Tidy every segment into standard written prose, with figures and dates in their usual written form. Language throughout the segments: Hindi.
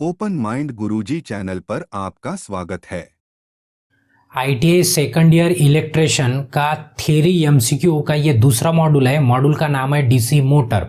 ओपन माइंड गुरुजी चैनल पर आपका स्वागत है। आईटीआई सेकंड ईयर इलेक्ट्रिशियन का थ्योरी एमसीक्यू का ये दूसरा मॉड्यूल है। मॉड्यूल का नाम है डीसी मोटर।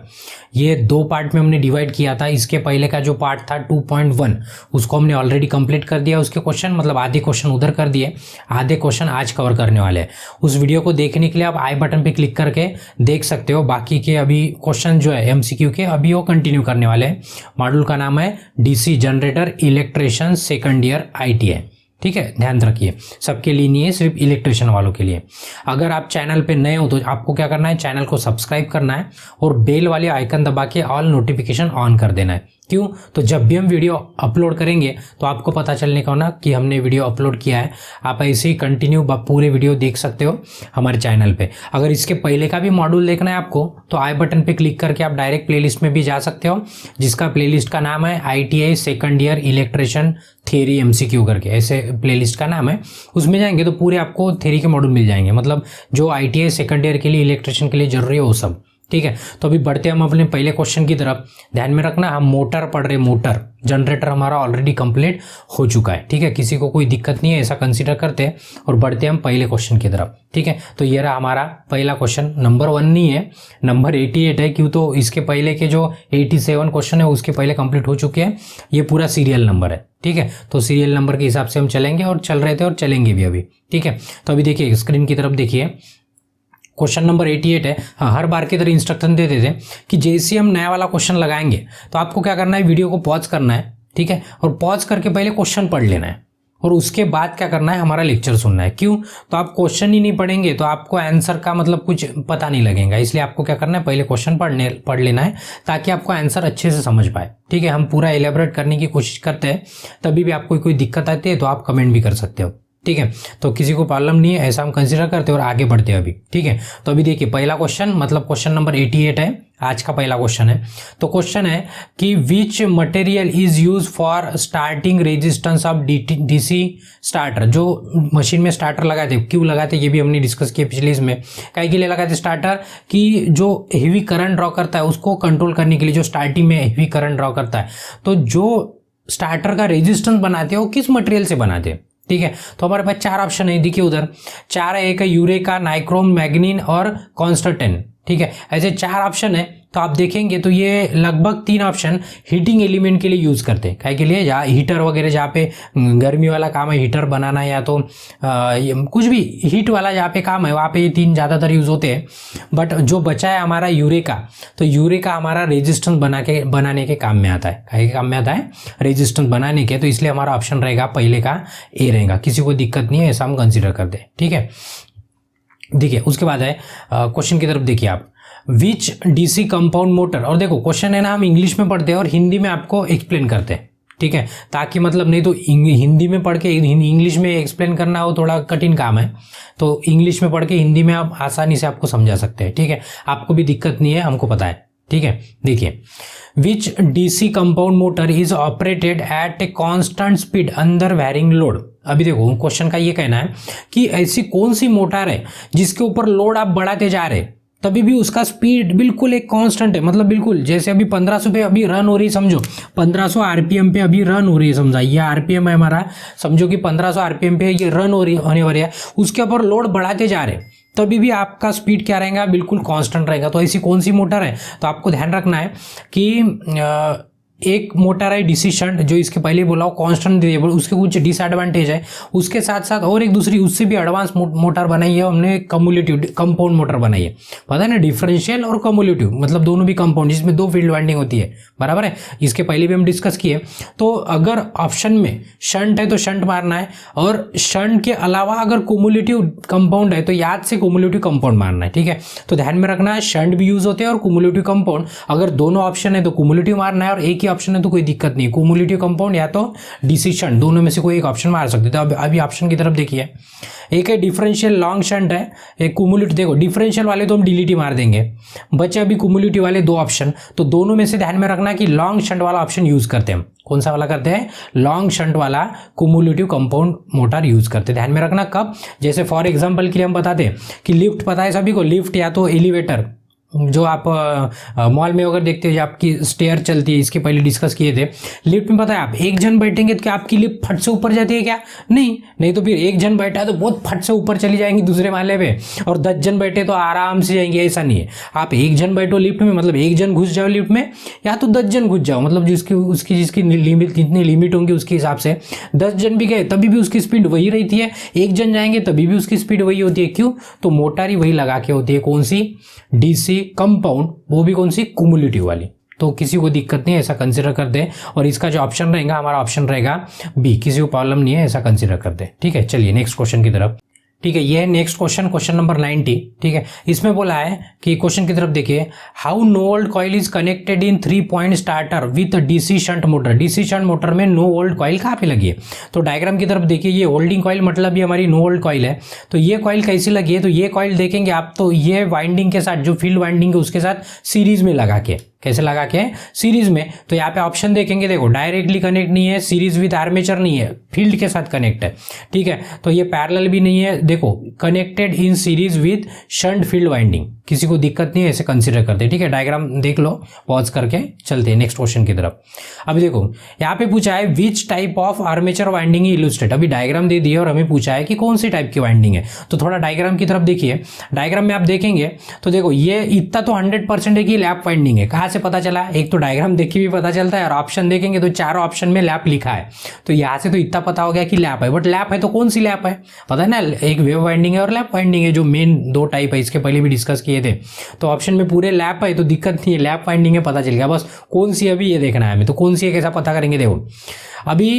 ये दो पार्ट में हमने डिवाइड किया था। इसके पहले का जो पार्ट था 2.1 उसको हमने ऑलरेडी कंप्लीट कर दिया। उसके क्वेश्चन मतलब आधे क्वेश्चन उधर कर दिए, आधे क्वेश्चन आज कवर करने वाले हैं। उस वीडियो को देखने के लिए आप आई बटन पे क्लिक करके देख सकते हो। बाकी के अभी क्वेश्चन जो है एमसीक्यू के अभी वो कंटिन्यू करने वाले हैं। मॉड्यूल का नाम है DC generator electrician second year ITI. ठीक है, ध्यान रखिए, सबके लिए नहीं है, सिर्फ इलेक्ट्रिशियन वालों के लिए। अगर आप चैनल पे नए हो तो आपको क्या करना है, चैनल को सब्सक्राइब करना है और बेल वाले आइकन दबा के ऑल नोटिफिकेशन ऑन कर देना है। क्यों? तो जब भी हम वीडियो अपलोड करेंगे तो आपको पता चलने का ना कि हमने वीडियो अपलोड किया है। आप ऐसे ही कंटिन्यू पूरे वीडियो देख सकते हो हमारे चैनल पे। अगर इसके पहले का भी मॉड्यूल देखना है आपको तो आई बटन पे क्लिक करके आप डायरेक्ट प्लेलिस्ट में भी जा सकते हो, जिसका प्लेलिस्ट का नाम है ITI second year electrician theory MCQ करके, ऐसे प्लेलिस्ट का नाम है। उसमें जाएंगे तो पूरे आपको थ्योरी के मॉड्यूल मिल जाएंगे, मतलब जो आईटीआई सेकंड ईयर के लिए इलेक्ट्रिशियन के लिए जरूरी है वो सब। ठीक है, तो अभी बढ़ते हम अपने पहले क्वेश्चन की तरफ। ध्यान में रखना, हम मोटर पढ़ रहे, मोटर जनरेटर हमारा ऑलरेडी कंप्लीट हो चुका है। ठीक है, किसी को कोई दिक्कत नहीं है, ऐसा कंसीडर करते हैं और बढ़ते हम पहले क्वेश्चन की तरफ। ठीक है, तो ये रहा हमारा पहला क्वेश्चन। नंबर 1 नहीं है, नंबर 88 है। क्यों? तो इसके पहले के जो 87 क्वेश्चन है उसके पहले कंप्लीट हो चुके हैं। ये पूरा सीरियल नंबर है। ठीक है, तो सीरियल नंबर के हिसाब से हम चलेंगे और चल रहे थे और चलेंगे भी अभी। ठीक है, तो अभी देखिए स्क्रीन की तरफ देखिए, क्वेश्चन नंबर 88 है। हाँ, हर बार की तरह इंस्ट्रक्शन दे देते कि जैसे हम नया वाला क्वेश्चन लगाएंगे तो आपको क्या करना है, वीडियो को पॉज करना है। ठीक है, और पॉज करके पहले क्वेश्चन पढ़ लेना है और उसके बाद क्या करना है, हमारा लेक्चर सुनना है। क्यों? तो आप क्वेश्चन ही नहीं पढ़ेंगे तो आपको आंसर का मतलब कुछ पता नहीं लगेगा। इसलिए आपको क्या करना है, पहले क्वेश्चन पढ़ लेना है ताकि आपको आंसर अच्छे से समझ पाए। ठीक है, हम पूरा एलेबोरेट करने की कोशिश करते हैं, तभी भी आपको कोई दिक्कत आती है तो आप कमेंट भी कर सकते हो। ठीक है, तो किसी को प्रॉब्लम नहीं है, ऐसा हम कंसीडर करते हैं और आगे बढ़ते हैं अभी। ठीक है, तो अभी देखिए पहला क्वेश्चन मतलब क्वेश्चन नंबर 88 है, आज का पहला क्वेश्चन है। तो क्वेश्चन है कि which material is use for starting resistance of DC starter. जो मशीन में स्टार्टर लगाते हैं, क्यों लगाते हैं ये भी हमने डिस्कस किया पिछले इसमें। काहे के लिए लगाते स्टार्टर? कि जो हेवी करंट ड्रॉ करता है उसको कंट्रोल करने के लिए, जो स्टार्टिंग में हेवी करंट ड्रॉ करता है, तो जो स्टार्टर का रेजिस्टेंस बनाते हैं वो किस मटेरियल से बनाते हैं। ठीक है, तो हमारे पास 4 ऑप्शन है, देखिए उधर 4 है। एक है यूरेका, नाइक्रोम, मैग्नीन और कॉन्स्टेंटाइन। ठीक है, ऐसे 4 ऑप्शन है। तो आप देखेंगे तो ये लगभग 3 ऑप्शन हीटिंग एलिमेंट के लिए यूज करते हैं। काय के लिए? जहाँ हीटर वगैरह, जहाँ पे गर्मी वाला काम है, हीटर बनाना या तो कुछ भी हीट वाला जहाँ पे काम है वहाँ पे ये 3 ज़्यादातर यूज होते हैं। बट जो बचा है हमारा यूरेका, तो यूरेका हमारा रेजिस्टेंस बनाने के काम में आता है। काय के काम में आता है? रेजिस्टेंस बनाने के। तो इसलिए हमारा ऑप्शन रहेगा पहले का ए रहेगा। किसी को दिक्कत नहीं है, ऐसा हम कंसिडर करते हैं। ठीक है, देखिए उसके बाद है क्वेश्चन की तरफ देखिए आप, विच डीसी कंपाउंड मोटर। और देखो क्वेश्चन है ना, हम इंग्लिश में पढ़ते हैं और हिंदी में आपको एक्सप्लेन करते हैं। ठीक है, ताकि मतलब नहीं तो हिंदी में पढ़ के इंग्लिश में एक्सप्लेन करना वो थोड़ा कठिन काम है, तो इंग्लिश में पढ़ के हिंदी में आप आसानी से आपको समझा सकते हैं। ठीक है, आपको भी दिक्कत नहीं है, हमको पता है। ठीक है, देखिए which DC compound motor is operated at a constant speed under varying load. अभी देखो क्वेश्चन का ये कहना है कि ऐसी कौन सी मोटर है जिसके ऊपर लोड आप बढ़ाते जा रहे तभी भी उसका स्पीड बिल्कुल एक कांस्टेंट है। मतलब बिल्कुल जैसे अभी 1500 पे अभी रन हो रही, समझो 1500 आरपीएम पे अभी रन हो रही है, समझा ये आरपीएम है हमारा, समझो कि 1500 आरपीएम पे ये रन हो रही होने वाली है, उसके ऊपर लोड बढ़ाते जा रहे तभी भी आपका स्पीड क्या रहेगा, बिल्कुल कांस्टेंट रहेगा। तो ऐसी कौन सी मोटर है? तो आपको ध्यान रखना है कि एक मोटर है डीसी शंट, जो इसके पहले बोला हो कांस्टेंट वेरिएबल, उसके कुछ डिसएडवांटेज है। उसके साथ साथ और एक दूसरी उससे भी एडवांस मोटर बनाई है हमने, कम्युलेटिव कंपाउंड मोटर बनाई है। पता है ना, डिफरेंशियल और कम्युलेटिव मतलब दोनों भी कंपाउंड, जिसमें 2 फील्ड वाइंडिंग होती है। बराबर है, इसके पहले भी हम डिस्कस किए। तो अगर ऑप्शन में शंट है तो शंट मारना है, और शंट के अलावा अगर कम्युलेटिव कंपाउंड है तो याद से कम्युलेटिव कंपाउंड मारना है। ठीक है, तो ध्यान में रखना है शंट भी यूज होते हैं और कम्युलेटिव कंपाउंड। अगर दोनों ऑप्शन है तो कम्युलेटिव मारना है, और एक ही ऑप्शन है तो कोई दिक्कत नहीं, कम्युलेटिव कंपाउंड या तो डीसी शंट, दोनों में से कोई एक ऑप्शन मार सकते थे। अभी ऑप्शन की तरफ देखिए, एक है डिफरेंशियल लॉन्ग शंट है, एक कम्युलेटिव। देखो डिफरेंशियल वाले तो हम डिलीट ही मार देंगे, बचे अभी कम्युलेटिव वाले 2 ऑप्शन। तो दोनों में से ध्यान में रखना कि लॉन्ग शंट वाला ऑप्शन यूज करते हैं। कौन सा वाला करते हैं? लॉन्ग शंट वाला कम्युलेटिव कंपाउंड मोटर यूज करते हैं। ध्यान में रखना कब, जैसे फॉर एग्जांपल के लिए हम बताते हैं कि लिफ्ट, पता है सभी को लिफ्ट या तो एलिवेटर, जो आप मॉल में अगर देखते हो जो आपकी स्टेयर चलती है, इसके पहले डिस्कस किए थे। लिफ्ट में पता है आप एक जन बैठेंगे तो क्या आपकी लिफ्ट फट से ऊपर जाती है क्या? नहीं तो फिर एक जन बैठा है तो बहुत फट से ऊपर चली जाएंगी दूसरे माले पे, और 10 जन बैठे तो आराम से जाएंगे। ऐसा नहीं है, आप एक जन बैठो लिफ्ट में मतलब एक जन घुस जाओ लिफ्ट में, या तो 10 जन घुस जाओ, मतलब जिसकी लिमिट कितनी लिमिट होंगी उसके हिसाब से 10 जन भी गए तभी भी उसकी स्पीड वही रहती है, एक जन जाएंगे तभी भी उसकी स्पीड वही होती है। क्यों? तो मोटर ही वही लगा के होती है। कौन सी? डीसी कंपाउंड, वो भी कौन सी? कुमुलेटिव वाली। तो किसी को दिक्कत नहीं है, ऐसा कंसिडर कर दे। और इसका जो ऑप्शन रहेगा हमारा ऑप्शन रहेगा बी, किसी को प्रॉब्लम नहीं है, ऐसा कंसिडर कर दे। ठीक है, चलिए नेक्स्ट क्वेश्चन की तरफ। ठीक है, ये है नेक्स्ट क्वेश्चन, क्वेश्चन नंबर 90। ठीक है, इसमें बोला है कि क्वेश्चन की तरफ देखिए, how no volt coil is connected in 3 point starter with DC shunt motor. DC shunt motor में नो वोल्ट कॉइल कहाँ पे लगी है? तो डायग्राम की तरफ देखिए, ये होल्डिंग कॉइल मतलब ये हमारी नो वोल्ट कॉइल है। तो ये कॉइल कैसी लगी है? तो ये कॉइल देखेंगे आप तो ये वाइंडिंग के साथ, जो फील्ड वाइंडिंग है उसके साथ सीरीज में लगा के, कैसे लगा के? सीरीज में। तो यहाँ पे ऑप्शन देखेंगे, देखो डायरेक्टली कनेक्ट नहीं है, सीरीज विद आर्मेचर नहीं है, फील्ड के साथ कनेक्ट है। ठीक है, तो ये पैरेलल भी नहीं है, देखो connected in series with shunt field winding, किसी को दिक्कत नहीं है, ऐसे कंसीडर करते हैं। ठीक है, डायग्राम देख लो, पॉज करके चलते हैं नेक्स्ट क्वेश्चन की तरफ। अभी देखो यहाँ पे पूछा है विच type of armature winding illustrate. अभी डायग्राम दे दिए और हमें पूछा है कि कौन सी टाइप की वाइंडिंग है। तो थोड़ा डायग्राम की तरफ देखिए, डायग्राम में आप देखेंगे तो देखो ये इतना तो 100% है कि लैप वाइंडिंग है। कहाँ से पता चला? एक तो डायग्राम देख के भी पता चलता है, और ऑप्शन देखेंगे तो चारों ऑप्शन में लैप लिखा है, तो यहाँ से तो इतना पता हो गया कि लैप है। बट लैप है तो कौन सी लैप है? पता है ना, एक वेव वाइंडिंग है और लैप वाइंडिंग है, जो मेन दो टाइप है, इसके पहले भी डिस्कस किए थे। तो ऑप्शन में पूरे लैप है तो दिक्कत नहीं है, लैप वाइंडिंग है, पता चल गया। बस कौन सी अभी ये देखना है हमें, तो कौन सी है कैसा पता करेंगे। देखो अभी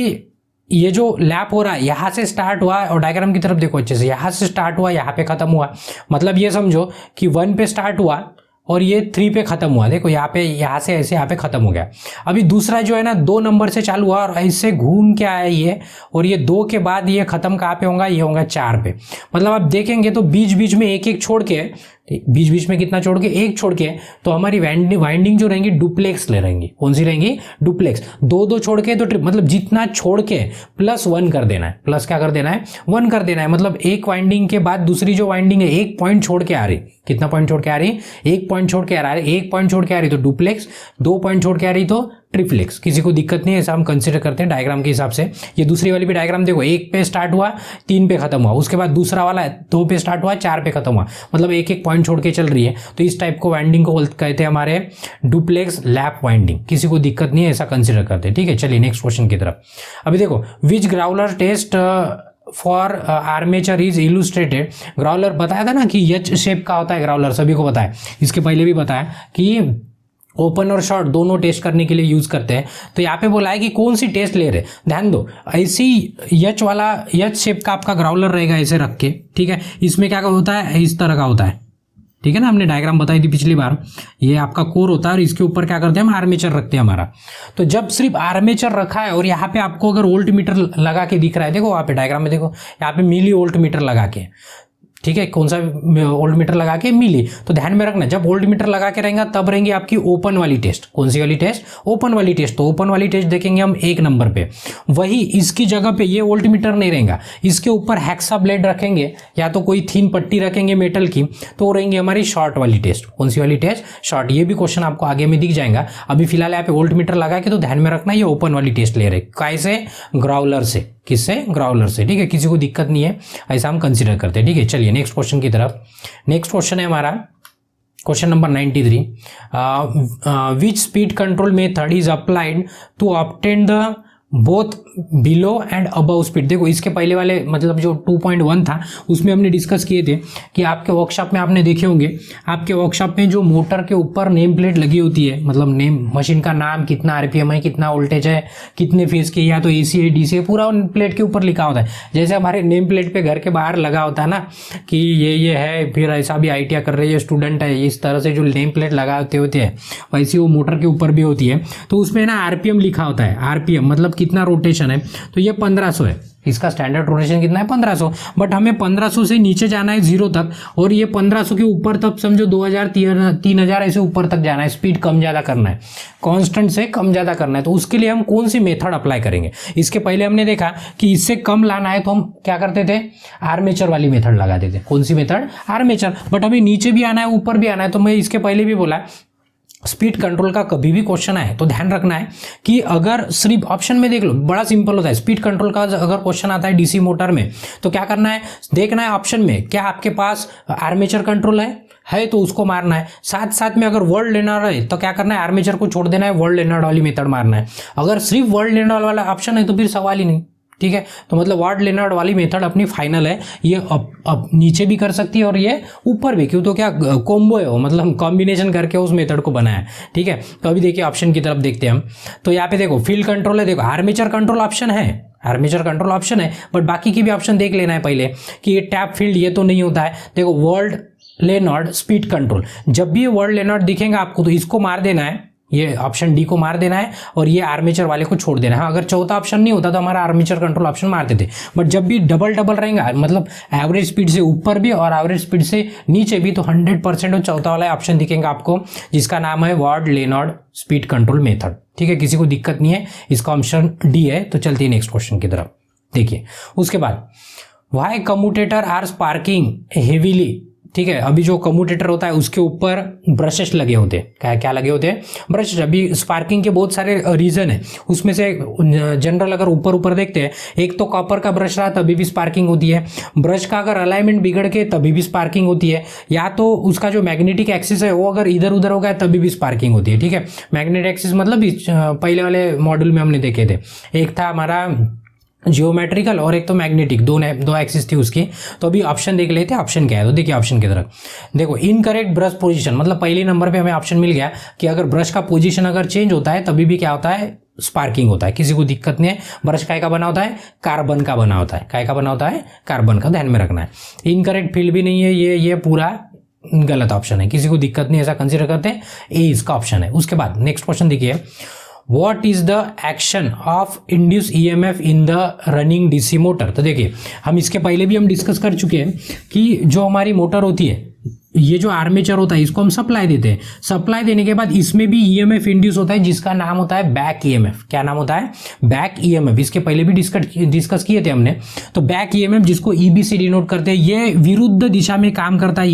ये जो लैप हो रहा है यहाँ से स्टार्ट हुआ, और डायग्राम की तरफ देखो अच्छे से, यहाँ से स्टार्ट हुआ यहाँ पे खत्म हुआ, मतलब ये समझो कि 1 पे स्टार्ट हुआ और ये 3 पे खत्म हुआ। देखो यहाँ पे, यहाँ से ऐसे यहाँ पे खत्म हो गया। अभी दूसरा जो है ना 2 नंबर से चालू हुआ और ऐसे घूम के आया ये, और ये 2 के बाद ये खत्म कहाँ पे होगा? ये होगा 4 पे। मतलब आप देखेंगे तो बीच बीच में एक एक छोड़ के, बीच बीच में कितना छोड़ के? एक छोड़ के, तो हमारी वाइंडिंग जो रहेंगी डुप्लेक्स ले रहेंगी। कौन सी रहेंगी? डुप्लेक्स। 2 छोड़ के तो ट्रिप, मतलब जितना छोड़ के +1 कर देना है। प्लस क्या कर देना है? 1 कर देना है। मतलब एक वाइंडिंग के बाद दूसरी जो वाइंडिंग है 1 पॉइंट छोड़ के आ रही। कितना पॉइंट छोड़ के आ रही? 1 पॉइंट छोड़ के आ रहा है। 1 पॉइंट छोड़ के आ रही तो डुप्लेक्स, 2 पॉइंट छोड़ के आ रही तो ट्रिप्लेक्स। किसी को दिक्कत नहीं है, ऐसा हम कंसिडर करते हैं डायग्राम के हिसाब से। ये दूसरी वाली भी डायग्राम देखो, 1 पे स्टार्ट हुआ 3 पे खत्म हुआ, उसके बाद दूसरा वाला 2 पे स्टार्ट हुआ 4 पे खत्म हुआ, मतलब एक एक पॉइंट छोड़ के चल रही है। तो इस टाइप को वाइंडिंग को कहते हैं हमारे डुप्लेक्स लैप वाइंडिंग। किसी को दिक्कत नहीं है, ऐसा कंसिडर करते हैं। ठीक है, चलिए नेक्स्ट क्वेश्चन की तरफ। अभी देखो which growler test for armature is illustrated. Growler बताया था ना कि एच शेप का होता है ग्राउलर, सभी को पता है, इसके पहले भी बताया कि ओपन और शॉर्ट दोनों टेस्ट करने के लिए यूज करते हैं। तो यहाँ पे बोला है कि कौन सी टेस्ट ले रहे, ध्यान दो। ऐसी एच वाला, एच शेप का आपका ग्राउलर रहेगा ऐसे रख के, ठीक है। इसमें क्या होता है? इस तरह का होता है, ठीक है ना, हमने डायग्राम बताई थी पिछली बार। ये आपका कोर होता है और इसके ऊपर क्या करते हैं हम? आर्मेचर रखते हैं हमारा। तो जब सिर्फ आर्मेचर रखा है और यहाँ पे आपको अगर वोल्ट मीटर लगा के दिख रहा है, देखो वहाँ पे डायग्राम में देखो, यहाँ पे मिली वोल्ट मीटर लगा के, ठीक है, कौन सा वोल्ट मीटर लगा के? मिली। तो ध्यान में रखना, जब वोल्ट मीटर लगा के रहेगा तब रहेंगी आपकी ओपन वाली टेस्ट। कौन सी वाली टेस्ट? ओपन वाली टेस्ट। तो ओपन वाली टेस्ट देखेंगे हम 1 नंबर पे। वही इसकी जगह पे ये वोल्ट मीटर नहीं रहेगा, इसके ऊपर हेक्सा ब्लेड रखेंगे या तो कोई थीन पट्टी रखेंगे मेटल की, तो रहेंगी हमारी शॉर्ट वाली टेस्ट। कौन सी वाली टेस्ट? शॉर्ट। ये भी क्वेश्चन आपको आगे में दिख जाएगा। अभी फिलहाल यहाँ पे वोल्ट मीटर लगा के, तो ध्यान में रखना ये ओपन वाली टेस्ट ले रहे। कैसे? ग्राउलर से। किससे? ग्राउलर से। ठीक है, किसी को दिक्कत नहीं है, ऐसा हम कंसिडर करते हैं। ठीक है, चलिए नेक्स्ट क्वेश्चन की तरफ। नेक्स्ट क्वेश्चन है हमारा question number 93। Which speed control method is applied to obtain the both below and above speed. देखो इसके पहले वाले मतलब जो 2.1 था उसमें हमने डिस्कस किए थे कि आपके वर्कशॉप में आपने देखे होंगे, आपके वर्कशॉप में जो मोटर के ऊपर नेम प्लेट लगी होती है, मतलब नेम, मशीन का नाम, कितना आरपीएम है, कितना वोल्टेज है, कितने फेज की, या तो एसी है डीसी है, पूरा उन प्लेट के ऊपर लिखा होता है। जैसे हमारे नेम प्लेट पे घर के बाहर लगा होता है ना कि ये है, फिर ऐसा भी ITI कर रही है, स्टूडेंट है, इस तरह से जो नेम प्लेट लगाते होते हैं, वैसी वो मोटर के ऊपर भी होती है। तो उसमें ना आरपीएम लिखा होता है। आरपीएम मतलब कितना रोटेशन है, तो ये 1500 है। इसका स्टैंडर्ड रोटेशन कितना है 1500, बट हमें 1500 से नीचे जाना है 0 तक, और ये 1500 के ऊपर तक समझो 2000 3000 ऐसे ऊपर तक जाना है, स्पीड कम ज़्यादा करना है, कांस्टेंट से कम ज़्यादा करना है। तो उसके लिए हम कौन सी मेथड अप्लाई करेंगे? इसके पहले हमने देखा कि इससे कम लाना है तो हम क्या करते थे, आर्मेचर वाली मेथड लगाते थे। कौन सी मेथड? आर्मेचर। बट हमें नीचे भी आना है ऊपर भी आना है, तो मैं इसके पहले भी बोला स्पीड कंट्रोल का कभी भी क्वेश्चन आए तो ध्यान रखना है कि अगर सिर्फ ऑप्शन में देख लो, बड़ा सिंपल होता है। स्पीड कंट्रोल का अगर क्वेश्चन आता है डीसी मोटर में तो क्या करना है, देखना है ऑप्शन में क्या आपके पास आर्मेचर कंट्रोल है तो उसको मारना है। साथ साथ में अगर वर्ल्ड लेनर है तो क्या करना है, आर्मेचर को छोड़ देना है, वर्ल्ड लेनर वाली मेथड मारना है। अगर सिर्फ वर्ल्ड लेनर वाला ऑप्शन है तो फिर सवाल ही नहीं, ठीक है। तो मतलब वर्ल्ड लेनर वाली मेथड अपनी फाइनल है। ये अब नीचे भी कर सकती है और ये ऊपर भी, क्यों तो क्या कॉम्बो है वो, मतलब कॉम्बिनेशन करके उस मेथड को बनाया है, ठीक है। तो अभी देखिए ऑप्शन की तरफ देखते हैं हम। तो यहाँ पे देखो फील्ड कंट्रोल है, देखो आर्मेचर कंट्रोल ऑप्शन है, आर्मेचर कंट्रोल ऑप्शन है, बट बाकी की भी ऑप्शन देख लेना है पहले कि ये टैप फील्ड ये तो नहीं होता है। देखो वर्ल्ड लेनर्ड स्पीड कंट्रोल, जब भी ये वर्ल्ड लेनर्ड दिखेगा आपको तो इसको मार देना है, ये ऑप्शन डी को मार देना है और ये आर्मेचर वाले को छोड़ देना है। अगर चौथा ऑप्शन नहीं होता तो हमारा आर्मेचर कंट्रोल ऑप्शन मारते थे, बट जब भी डबल डबल रहेगा, मतलब एवरेज स्पीड से ऊपर भी और एवरेज स्पीड से नीचे भी, तो 100% चौथा वाला ऑप्शन दिखेगा आपको, जिसका नाम है world Leonard speed control method, ठीक है। किसी को दिक्कत नहीं है, इसका ऑप्शन डी है। तो चलते हैं नेक्स्ट क्वेश्चन की तरफ। देखिए उसके बाद why commutator are sparking heavily, ठीक है। अभी जो कम्यूटेटर होता है उसके ऊपर ब्रशेस लगे होते हैं, क्या लगे होते हैं, ब्रशेस। अभी स्पार्किंग के बहुत सारे रीजन है, उसमें से जनरल अगर ऊपर देखते हैं, एक तो कॉपर का ब्रश रहा तभी भी स्पार्किंग होती है, ब्रश का अगर अलाइनमेंट बिगड़ के तभी भी स्पार्किंग होती है, या तो उसका जो मैग्नेटिक एक्सिस है वो अगर इधर उधर हो गया तभी भी स्पार्किंग होती है, ठीक है। मैग्नेटिक एक्सिस मतलब पहले वाले मॉड्यूल में हमने देखे थे, एक था हमारा जियोमेट्रिकल और एक तो मैग्नेटिक, दो एक्सिस थी उसकी। तो अभी ऑप्शन देख लेते हैं, ऑप्शन क्या है। तो देखिए ऑप्शन की तरफ देखो, इनकरेक्ट ब्रश पोजीशन, मतलब पहले नंबर पे हमें ऑप्शन मिल गया कि अगर ब्रश का पोजीशन अगर चेंज होता है तभी भी क्या होता है, स्पार्किंग होता है। किसी को दिक्कत नहीं है। ब्रश काय का बना होता है, कार्बन का बना होता है। काय का बना होता है, कार्बन का, ध्यान में रखना है। इनकरेक्ट फील्ड भी नहीं है, ये पूरा गलत ऑप्शन है, किसी को दिक्कत नहीं, ऐसा कंसिडर करते हैं, ए इसका ऑप्शन है। उसके बाद नेक्स्ट क्वेश्चन देखिए, What is the action of induced EMF in the running DC motor? तो देखिए हम इसके पहले भी हम डिस्कस कर चुके हैं कि जो हमारी मोटर होती है, ये जो आर्मेचर होता है इसको हम सप्लाई देते हैं, सप्लाई देने के बाद इसमें भी ईएमएफ इंड्यूस होता है जिसका नाम होता है बैक ईएमएफ। क्या नाम होता है? Back EMF. इसके पहले भी डिस्कस किए थे हमने। तो बैक ईएमएफ जिसको ईबी से डिनोट करते हैं, ये विरुद्ध दिशा में काम करता है,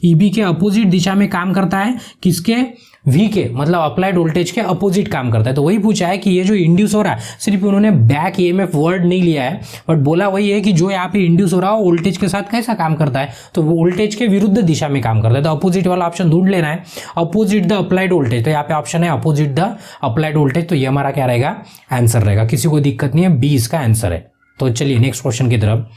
ईबी के अपोजिट दिशा में काम करता है, किसके? वी के, मतलब अप्लाइड वोल्टेज के अपोजिट काम करता है। तो वही पूछा है कि ये जो इंड्यूस हो रहा है, सिर्फ उन्होंने बैक ईएमएफ वर्ड नहीं लिया है, बट बोला वही है कि जो यहाँ पे इंड्यूस हो रहा है वोल्टेज के साथ कैसा काम करता है, तो वोल्टेज के विरुद्ध दिशा में काम करता है। तो अपोजिट वाला ऑप्शन ढूंढ लेना है, अपोजिट द अप्लाइड वोल्टेज। तो यहाँ पे ऑप्शन है अपोजिट द अप्लाइड वोल्टेज, तो ये हमारा क्या रहेगा? आंसर रहेगा। किसी को दिक्कत नहीं है, बी इसका आंसर है। तो चलिए नेक्स्ट क्वेश्चन की तरफ।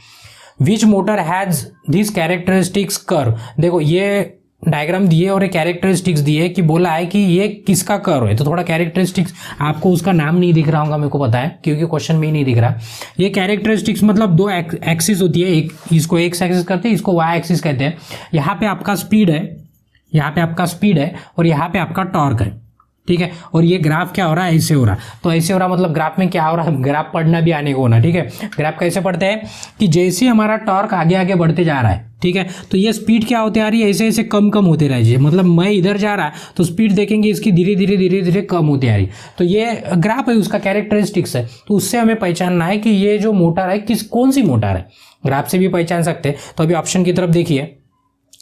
Which motor has this characteristics curve? देखो ये डायग्राम दिए और एक कैरेक्टरिस्टिक्स दिए कि बोला है कि ये किसका कर्व है। तो थोड़ा कैरेक्टरिस्टिक्स, आपको उसका नाम नहीं दिख रहा होगा, मेरे को पता है क्योंकि क्वेश्चन में ही नहीं दिख रहा। ये कैरेक्टरिस्टिक्स मतलब दो एक्सिस होती है, एक इसको एक्स एक्सिस करते हैं, इसको वाई एक्सिस कहते हैं। यहाँ पे आपका स्पीड है, यहाँ पे आपका स्पीड है और यहाँ पे आपका टॉर्क है, ठीक है। और ये ग्राफ क्या हो रहा है? ऐसे हो रहा है। तो ऐसे हो रहा मतलब ग्राफ में क्या हो रहा है? ग्राफ पढ़ना भी आने को होना, ठीक है। ग्राफ कैसे पढ़ते हैं कि जैसे हमारा टॉर्क आगे आगे बढ़ते जा रहा है, ठीक है, तो ये स्पीड क्या होती आ रही है? ऐसे ऐसे कम कम होते रहिए। मतलब मैं इधर जा रहा है तो स्पीड देखेंगे इसकी धीरे धीरे कम होती आ रही। तो ये ग्राफ है, उसका कैरेक्टरिस्टिक्स है। तो उससे हमें पहचानना है कि ये जो मोटर है कौन सी मोटर है। ग्राफ से भी पहचान सकते हैं। तो अभी ऑप्शन की तरफ देखिए,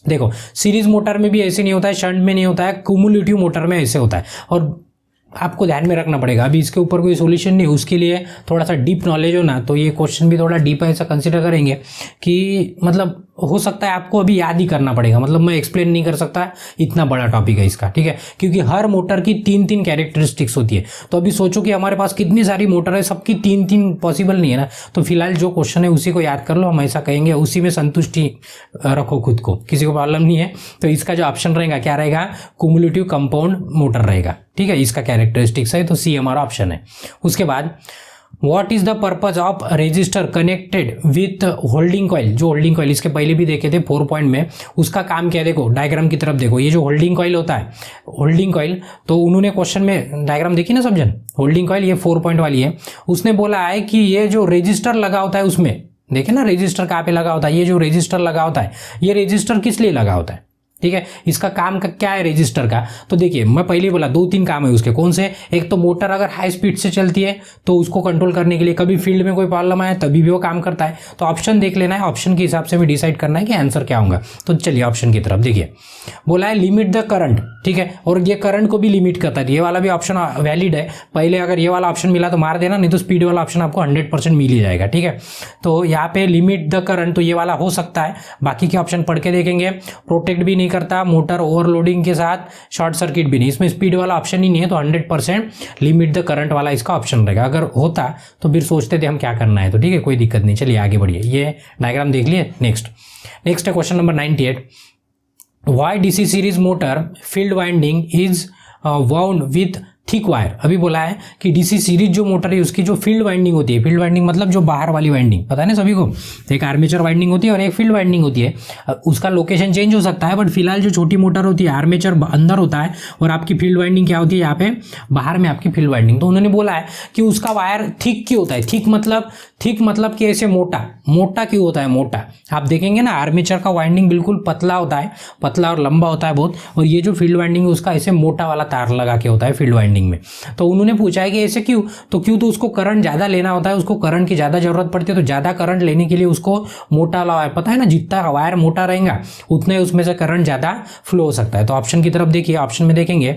देखो सीरीज मोटर में भी ऐसे नहीं होता है, शंट में नहीं होता है, क्यूमुलेटिव मोटर में ऐसे होता है। और आपको ध्यान में रखना पड़ेगा, अभी इसके ऊपर कोई सॉल्यूशन नहीं, उसके लिए थोड़ा सा डीप नॉलेज हो ना, तो ये क्वेश्चन भी थोड़ा डीप है, ऐसा कंसिडर करेंगे कि मतलब हो सकता है आपको अभी याद ही करना पड़ेगा। मतलब मैं एक्सप्लेन नहीं कर सकता, इतना बड़ा टॉपिक है इसका, ठीक है, क्योंकि हर मोटर की 3-3 कैरेक्टरिस्टिक्स होती है। तो अभी सोचो कि हमारे पास कितनी सारी मोटर है, सबकी 3-3 पॉसिबल नहीं है ना। तो फिलहाल जो क्वेश्चन है उसी को याद कर लो, हम ऐसा कहेंगे, उसी में संतुष्टि रखो खुद को, किसी को प्रॉब्लम नहीं है। तो इसका जो ऑप्शन रहेगा क्या रहेगा? क्यूमुलेटिव कंपाउंड मोटर रहेगा, ठीक है। इसका कैरेक्टरिस्टिक्स है, तो सी हमारा ऑप्शन है। उसके बाद what is the purpose of register connected with holding coil. जो होल्डिंग कॉइल इसके पहले भी देखे थे 4 पॉइंट में, उसका काम क्या है देखो, डायग्राम की तरफ देखो। ये जो होल्डिंग कॉइल होता है, होल्डिंग कॉइल, तो उन्होंने क्वेश्चन में डायग्राम देखी ना समझन, होल्डिंग कॉइल ये 4 पॉइंट वाली है। उसने बोला है कि ये जो रजिस्टर लगा होता है उसमें, देखे ना रजिस्टर कहाँ पे लगा होता है, ये जो रजिस्टर लगा होता है, ये रजिस्टर किस लिए लगा होता है, ठीक है। इसका काम का क्या है रजिस्टर का, तो देखिए मैं पहले ही बोला 2-3 काम है उसके। कौन से, एक तो मोटर अगर हाई स्पीड से चलती है तो उसको कंट्रोल करने के लिए, कभी फील्ड में कोई प्रॉब्लम आए तभी भी वो काम करता है। तो ऑप्शन देख लेना है, ऑप्शन के हिसाब से भी डिसाइड करना है कि आंसर क्या होगा। तो चलिए ऑप्शन की तरफ देखिए, बोला है लिमिट द करंट, ठीक है, और ये करंट को भी लिमिट करता है। ये वाला भी ऑप्शन वैलिड है। पहले अगर ये वाला ऑप्शन मिला तो मार देना, नहीं तो स्पीड वाला ऑप्शन आपको 100% मिल ही जाएगा, ठीक है। तो यहाँ पे लिमिट द करंट, तो ये वाला हो सकता है। बाकी के ऑप्शन पढ़ के देखेंगे। प्रोटेक्ट भी नहीं करता, मोटर ओवरलोडिंग के साथ, शॉर्ट सर्किट भी नहीं, इसमें स्पीड वाला ऑप्शन ही नहीं है। तो 100% लिमिट द करंट वाला इसका ऑप्शन रहेगा। अगर होता तो फिर सोचते थे हम क्या करना है, तो ठीक है कोई दिक्कत नहीं। चलिए आगे बढ़िए, ये डायग्राम देख लिए। नेक्स्ट है question number 98। Why DC series motor field winding is wound with thick wire. अभी बोला है कि डीसी सीरीज जो मोटर है उसकी जो फील्ड वाइंडिंग होती है, फील्ड वाइंडिंग मतलब जो बाहर वाली वाइंडिंग, पता है ना सभी को, एक आर्मेचर वाइंडिंग होती है और एक फील्ड वाइंडिंग होती है। उसका लोकेशन चेंज हो सकता है, बट फिलहाल जो छोटी मोटर होती है आर्मेचर अंदर होता है और आपकी फील्ड वाइंडिंग क्या होती है यहाँ पे बाहर में आपकी फील्ड वाइंडिंग। तो उन्होंने बोला है कि उसका वायर थिक क्यों होता है। थिक मतलब कि ऐसे मोटा क्यों होता है, मोटा। आप देखेंगे ना आर्मेचर का वाइंडिंग बिल्कुल पतला होता है, पतला और लंबा होता है बहुत, और ये जो फील्ड वाइंडिंग है उसका ऐसे मोटा वाला तार लगा के होता है फील्ड वाइंडिंग में। तो उन्होंने पूछा है कि ऐसे क्यों, तो उसको करंट ज़्यादा लेना होता है, उसको करंट की ज़्यादा जरूरत पड़ती है। तो ज़्यादा करंट लेने के लिए उसको मोटा वाला वायर, पता है ना जितना वायर मोटा रहेगा उतना ही उसमें से करंट ज़्यादा फ्लो हो सकता है। तो ऑप्शन की तरफ देखिए, ऑप्शन में देखेंगे,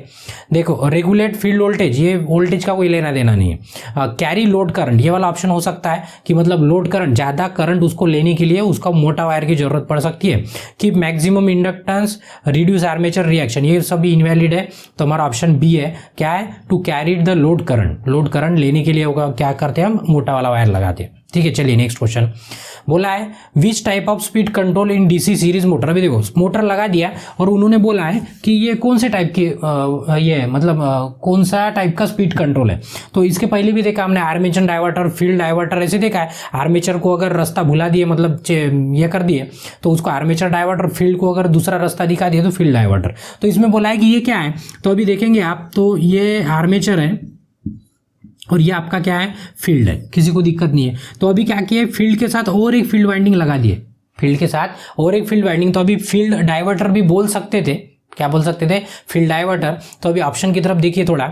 देखो रेगुलेट फील्ड वोल्टेज, ये वोल्टेज का कोई लेना देना नहीं है। कैरी लोड करंट, ये वाला ऑप्शन हो सकता है कि मतलब लोड करंट, ज़्यादा करंट उसको लेने के लिए उसका मोटा वायर की जरूरत पड़ सकती है। Keep maximum inductance, reduce armature reaction, ये सब इनवैलिड है। तो हमारा ऑप्शन बी है, क्या है, to carry the load current लेने के लिए होगा क्या करते हैं हम, मोटा वाला वायर लगाते हैं, ठीक है। चलिए नेक्स्ट क्वेश्चन बोला है विच type of speed control in DC series motor. अभी देखो मोटर लगा दिया और उन्होंने बोला है कि ये कौन से टाइप की ये मतलब कौन सा टाइप का स्पीड कंट्रोल है। तो इसके पहले भी देखा हमने आर्मेचर डाइवर्टर, फील्ड डाइवर्टर, ऐसे देखा है। आर्मेचर को अगर रास्ता भुला दिए, मतलब ये कर दिए, तो उसको आर्मेचर डाइवर्टर, फील्ड को अगर दूसरा रास्ता दिखा दिए तो फील्ड डाइवर्टर। तो इसमें बोला है कि ये क्या है, तो अभी देखेंगे आप, तो ये आर्मेचर है और ये आपका क्या है, फील्ड है, किसी को दिक्कत नहीं है। तो अभी क्या किया, फील्ड के साथ और एक फील्ड वाइंडिंग लगा दिए, फील्ड के साथ और एक फील्ड वाइंडिंग। तो अभी फील्ड डाइवर्टर भी बोल सकते थे, क्या बोल सकते थे, फील्ड डाइवर्टर। तो अभी ऑप्शन की तरफ देखिए थोड़ा,